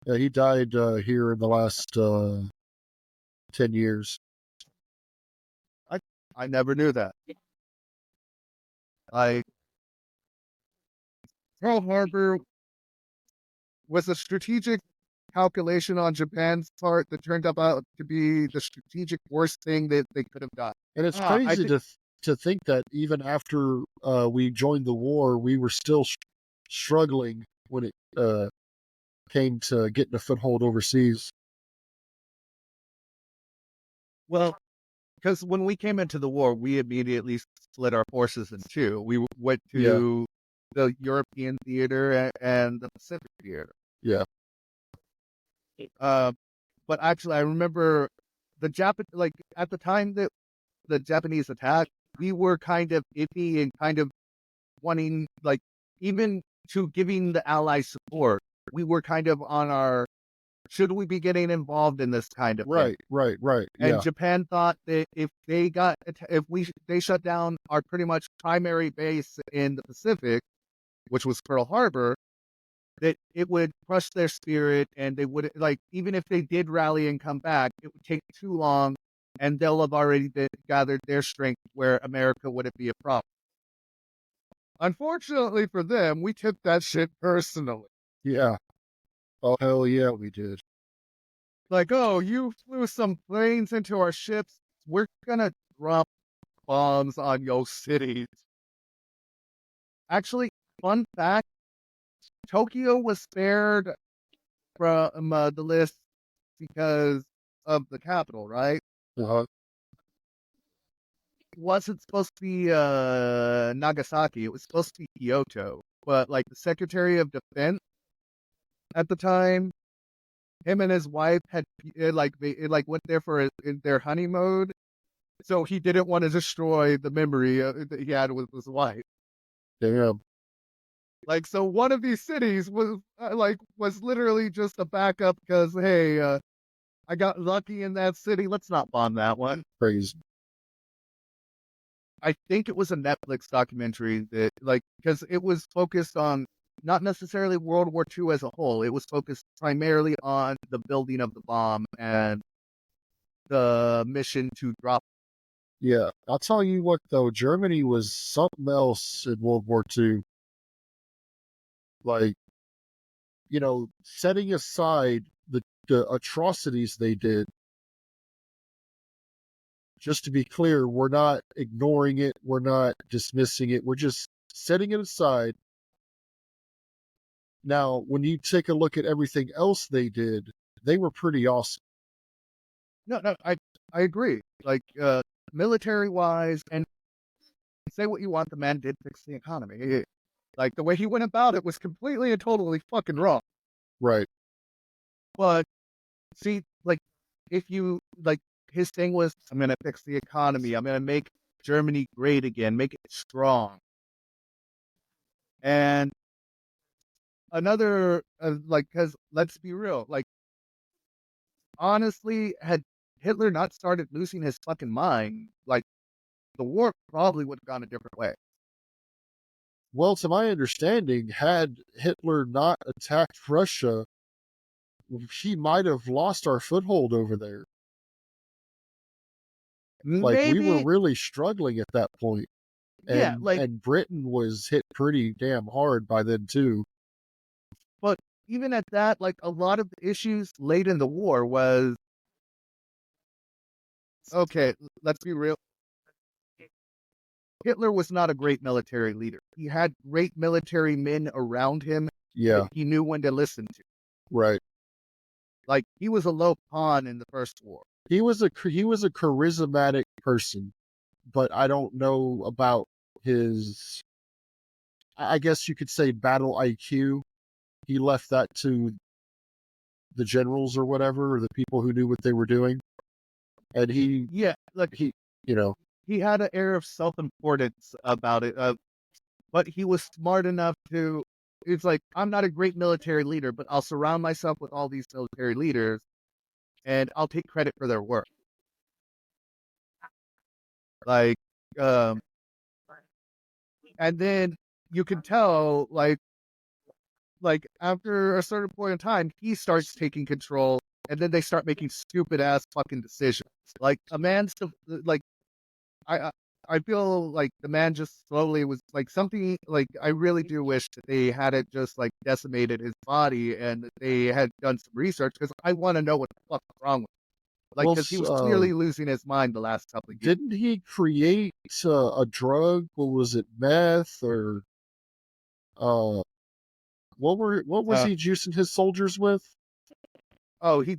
Yeah, he died here in the last 10 years. I never knew that. Like, Pearl Harbor was a strategic calculation on Japan's part that turned out to be the strategic worst thing that they could have done. And it's I crazy think, to think that even after we joined the war, we were still struggling when it came to getting a foothold overseas. well, because when we came into the war, we immediately split our forces in two. We went Yeah, to the European theater and the Pacific theater. yeah, Uh, but actually, I remember like at the time that the Japanese attacked, we were kind of iffy and kind of wanting, like, even to giving the Allies support. We were kind of on our, should we be getting involved in this kind of thing? right. And Yeah, Japan thought that if they shut down our pretty much primary base in the Pacific, which was Pearl Harbor, that it would crush their spirit, and they would, like, even if they did rally and come back, it would take too long, and they'll have already gathered their strength where America wouldn't be a problem. Unfortunately for them, we took that shit personally. yeah. Oh, hell yeah, we did. Like, oh, you flew some planes into our ships. We're gonna drop bombs on your cities. Actually, fun fact, Tokyo was spared from the list because of the capital, right? Uh-huh. It wasn't supposed to be Nagasaki. It was supposed to be Kyoto. But, like, the Secretary of Defense at the time, him and his wife had they went there for in their honeymoon, so he didn't want to destroy the memory that he had with his wife. Damn, Like, so one of these cities was literally just a backup because, hey, I got lucky in that city. Let's not bomb that one. crazy. I think it was a Netflix documentary that, like, because it was focused on not necessarily World War II as a whole. It was focused primarily on the building of the bomb and the mission to drop. Yeah, I'll tell you what though, Germany was something else in World War II. Like, setting aside the atrocities they did, just to be clear, we're not ignoring it, we're not dismissing it, we're just setting it aside. Now, when you take a look at everything else they did, they were pretty awesome. No, no, I agree. Like, military wise, and say what you want, the man did fix the economy. Like, the way he went about it was completely and totally fucking wrong. Right. But see, like, if you like, his thing was, I'm gonna fix the economy. I'm gonna make Germany great again, make it strong. And another, like, because let's be real, like, honestly, had Hitler not started losing his fucking mind, like, the war probably would have gone a different way. Well, to my understanding, had Hitler not attacked Russia, he might have lost our foothold over there. Like, we were Maybe, really struggling at that point, yeah, and like, and Britain was hit pretty damn hard by then too. but even at that, like, a lot of the issues late in the war was, okay, let's be real. Hitler was not a great military leader. He had great military men around him that Yeah, he knew when to listen to. right. Like, he was a low pawn in the first war. He was a charismatic person, but I don't know about his. I guess you could say battle IQ. He left that to the generals or whatever, or the people who knew what they were doing, and he Yeah, look, he you know he had an air of self-importance about it, but he was smart enough to. It's like, I'm not a great military leader, but I'll surround myself with all these military leaders, and I'll take credit for their work. Like, um, and then you can tell, like after a certain point in time, he starts taking control, and then they start making stupid ass fucking decisions. Like a man's like I I I feel like the man just slowly was like something like I really do wish that they hadn't just like decimated his body and that they had done some research because I want to know what the fuck's wrong with him. Like Well, because he was clearly losing his mind the last couple of years. didn't he create a drug? What was it, meth or uh? What was Uh, he juicing his soldiers with? oh, he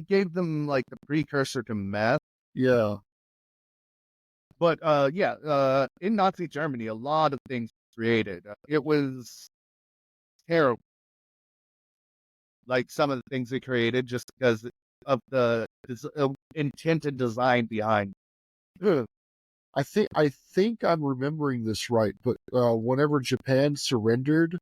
gave them like the precursor to meth. Yeah, But yeah, in Nazi Germany, a lot of things were created. It was terrible. Like some of the things they created, just because of the intent and design behind. Ugh. I think I'm remembering this right, but whenever Japan surrendered,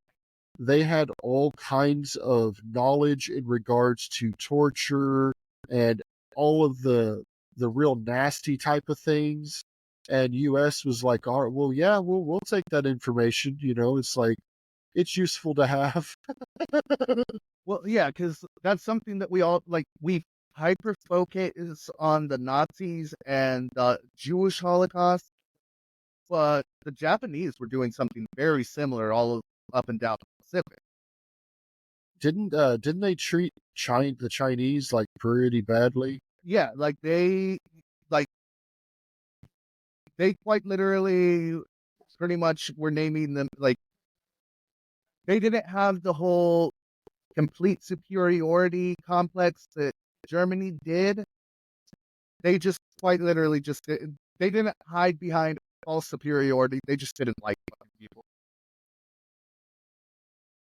they had all kinds of knowledge in regards to torture and all of the real nasty type of things. And US was like, all right, well, yeah, we'll take that information. It's like it's useful to have. Well, yeah, because that's something that we all like. We hyper focus on the Nazis and the Jewish Holocaust, but the Japanese were doing something very similar up and down the Pacific. Didn't they treat the Chinese like pretty badly? Yeah, like they quite literally pretty much were naming them like they didn't have the whole complete superiority complex that Germany did. They just quite literally they didn't hide behind false superiority. They just didn't like people.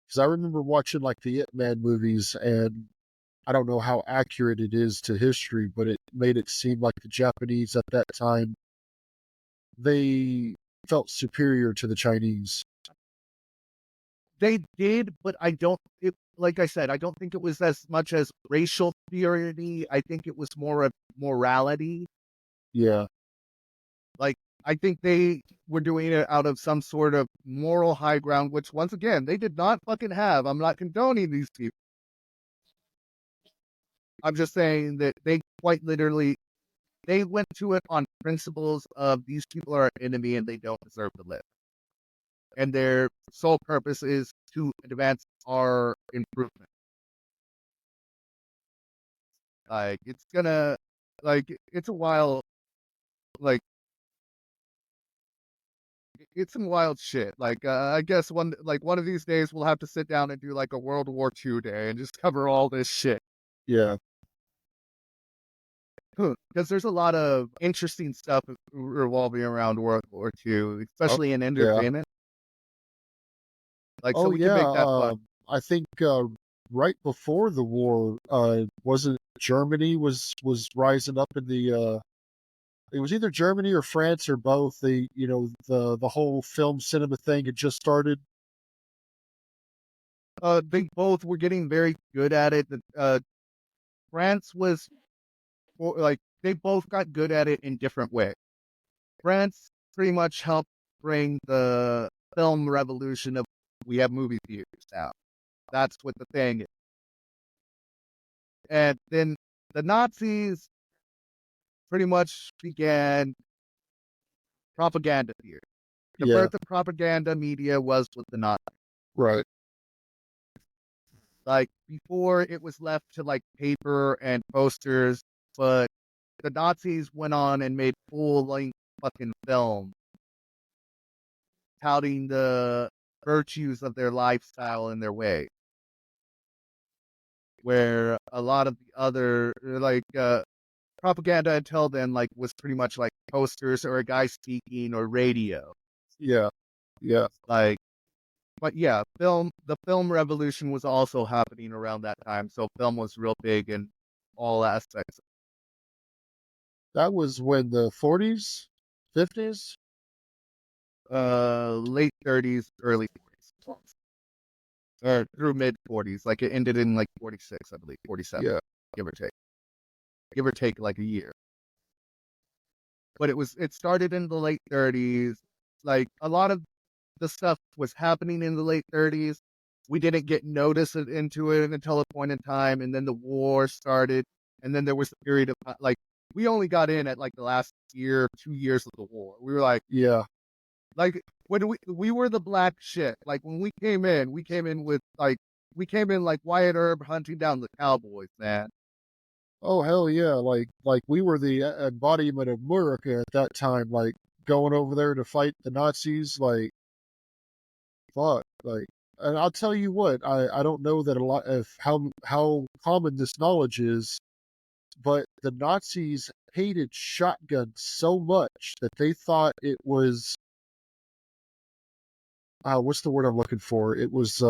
Because I remember watching like the Ip Man movies, and I don't know how accurate it is to history, but it made it seem like the Japanese at that time they felt superior to the Chinese. They did, but I don't. Like I said, I don't think it was as much as racial superiority. I think it was more of morality. Yeah, Like I think they were doing it out of some sort of moral high ground, which once again they did not fucking have. I'm not condoning these people. I'm just saying that they quite literally they went to it on principles of these people are our enemy and they don't deserve to live. And their sole purpose is to advance our improvement. Like it's gonna like it's a while like it's some wild shit. Like I guess one of these days we'll have to sit down and do like a World War II day and just cover all this shit. yeah. Because there's a lot of interesting stuff revolving around World War II, Oh, especially in yeah. entertainment. Like so Oh, we can yeah. make that fun. I think right before the war, wasn't Germany was rising up in the it was either Germany or France or both. The whole film cinema thing had just started. They both were getting very good at it. France was like they both got good at it in different ways. France pretty much helped bring the film revolution of we have movie theaters now. That's what the thing is. And then the Nazis pretty much began propaganda theater. The Yeah, birth of propaganda media was with the Nazis. right. Like before it was left to like paper and posters, but the Nazis went on and made full length fucking film touting the virtues of their lifestyle and their way. Where a lot of the other propaganda until then like was pretty much like posters or a guy speaking or radio. Yeah, yeah. Like but yeah, the film revolution was also happening around that time. So film was real big in all aspects. That was when the 40s, 50s. Late 30s, early 40s, or through mid 40s. Like it ended in like 46, I believe, 47, Yeah, give or take like a year. But it started in the late 30s. Like a lot of the stuff was happening in the late 30s. We didn't get noticed into it until a point in time, and then the war started, and then there was a period of like we only got in at like the last year, 2 years of the war. We were yeah. like when we were the black shit. Like when we came in with like we came in like Wyatt Earp hunting down the cowboys, man. Oh hell yeah! Like we were the embodiment of America at that time. Like going over there to fight the Nazis. Like fuck. Like, and I'll tell you what. I don't know that a lot of how common this knowledge is, but the Nazis hated shotguns so much that they thought it was what's the word I'm looking for? It was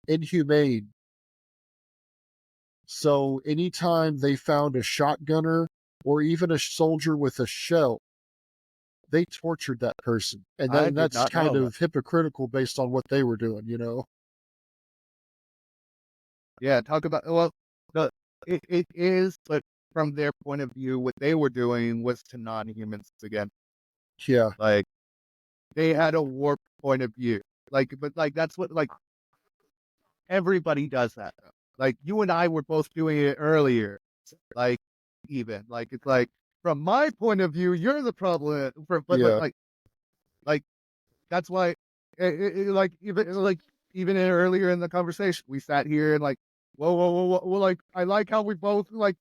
inhumane. So anytime they found a shotgunner or even a soldier with a shell, they tortured that person. And I did that's not kind know that. of hypocritical based on what they were doing, you know? Yeah, talk about the it is, but from their point of view, what they were doing was to non-humans again. Yeah. Like they had a warped point of view. Like, but like that's what like everybody does that. Though. Like you and I were both doing it earlier. Like even like it's like from my point of view, you're the problem. But Yeah. like that's why like even earlier in the conversation, we sat here and like whoa, like I like how we both like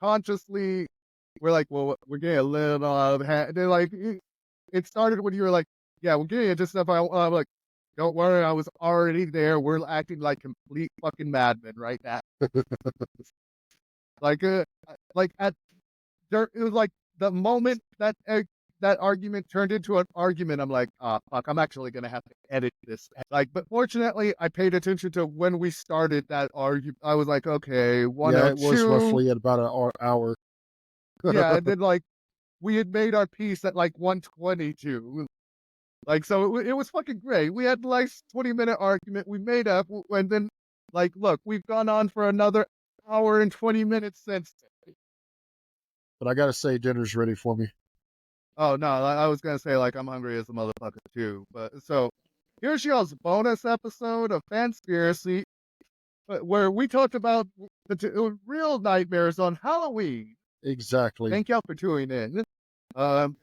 consciously we're like, well, we're getting a little out of hand. They're like, it started when you were like, yeah, we're getting into stuff. I'm like, don't worry, I was already there. We're acting like complete fucking madmen right now. Like, like at there, it was like the moment that that argument turned into an argument. I'm like, ah, fuck, I'm actually gonna have to edit this. Like, but fortunately, I paid attention to when we started that argument. I was like, okay, Yeah, it was 102. roughly at about an hour. Yeah, and then like we had made our peace at like 122. Like, so it was fucking great. We had like 20-minute argument. We made up, and then like, look, we've gone on for another hour and 20 minutes since. But I gotta say, dinner's ready for me. Oh no, I was gonna say like I'm hungry as a motherfucker too. But so here's y'all's bonus episode of Fanspiracy, where we talked about the real nightmares on Halloween. Exactly. Thank y'all for tuning in. Um,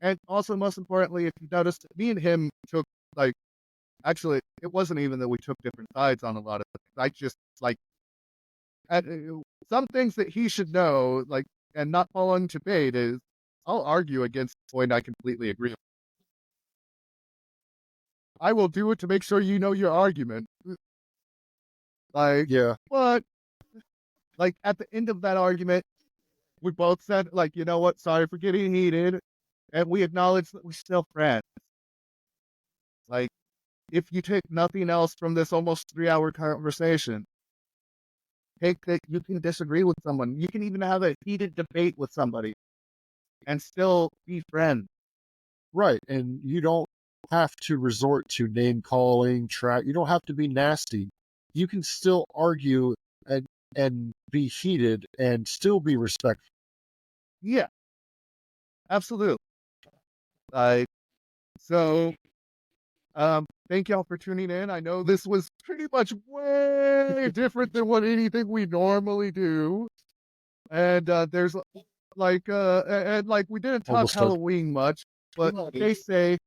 and also most importantly, if you noticed, me and him took like actually it wasn't even that we took different sides on a lot of things. I just like at, some things that he should know, like and not fall into bait is I'll argue against the point I completely agree with. I will do it to make sure you know your argument. Like, Yeah. but like at the end of that argument, we both said, like, you know what, sorry for getting heated. And we acknowledge that we're still friends. Like, if you take nothing else from this almost 3 hour conversation, take that you can disagree with someone. You can even have a heated debate with somebody and still be friends. Right. And you don't have to resort to name calling, track. You don't have to be nasty. You can still argue and be heated and still be respectful. Yeah, absolutely. Like, so thank y'all for tuning in. I know this was pretty much way different than what anything we normally do. And there's and like we didn't talk Almost done. Halloween much, but stay safe,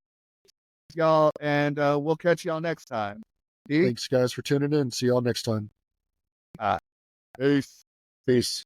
y'all, and we'll catch y'all next time. See? Thanks, guys, for tuning in. See y'all next time. Uh, peace. Peace.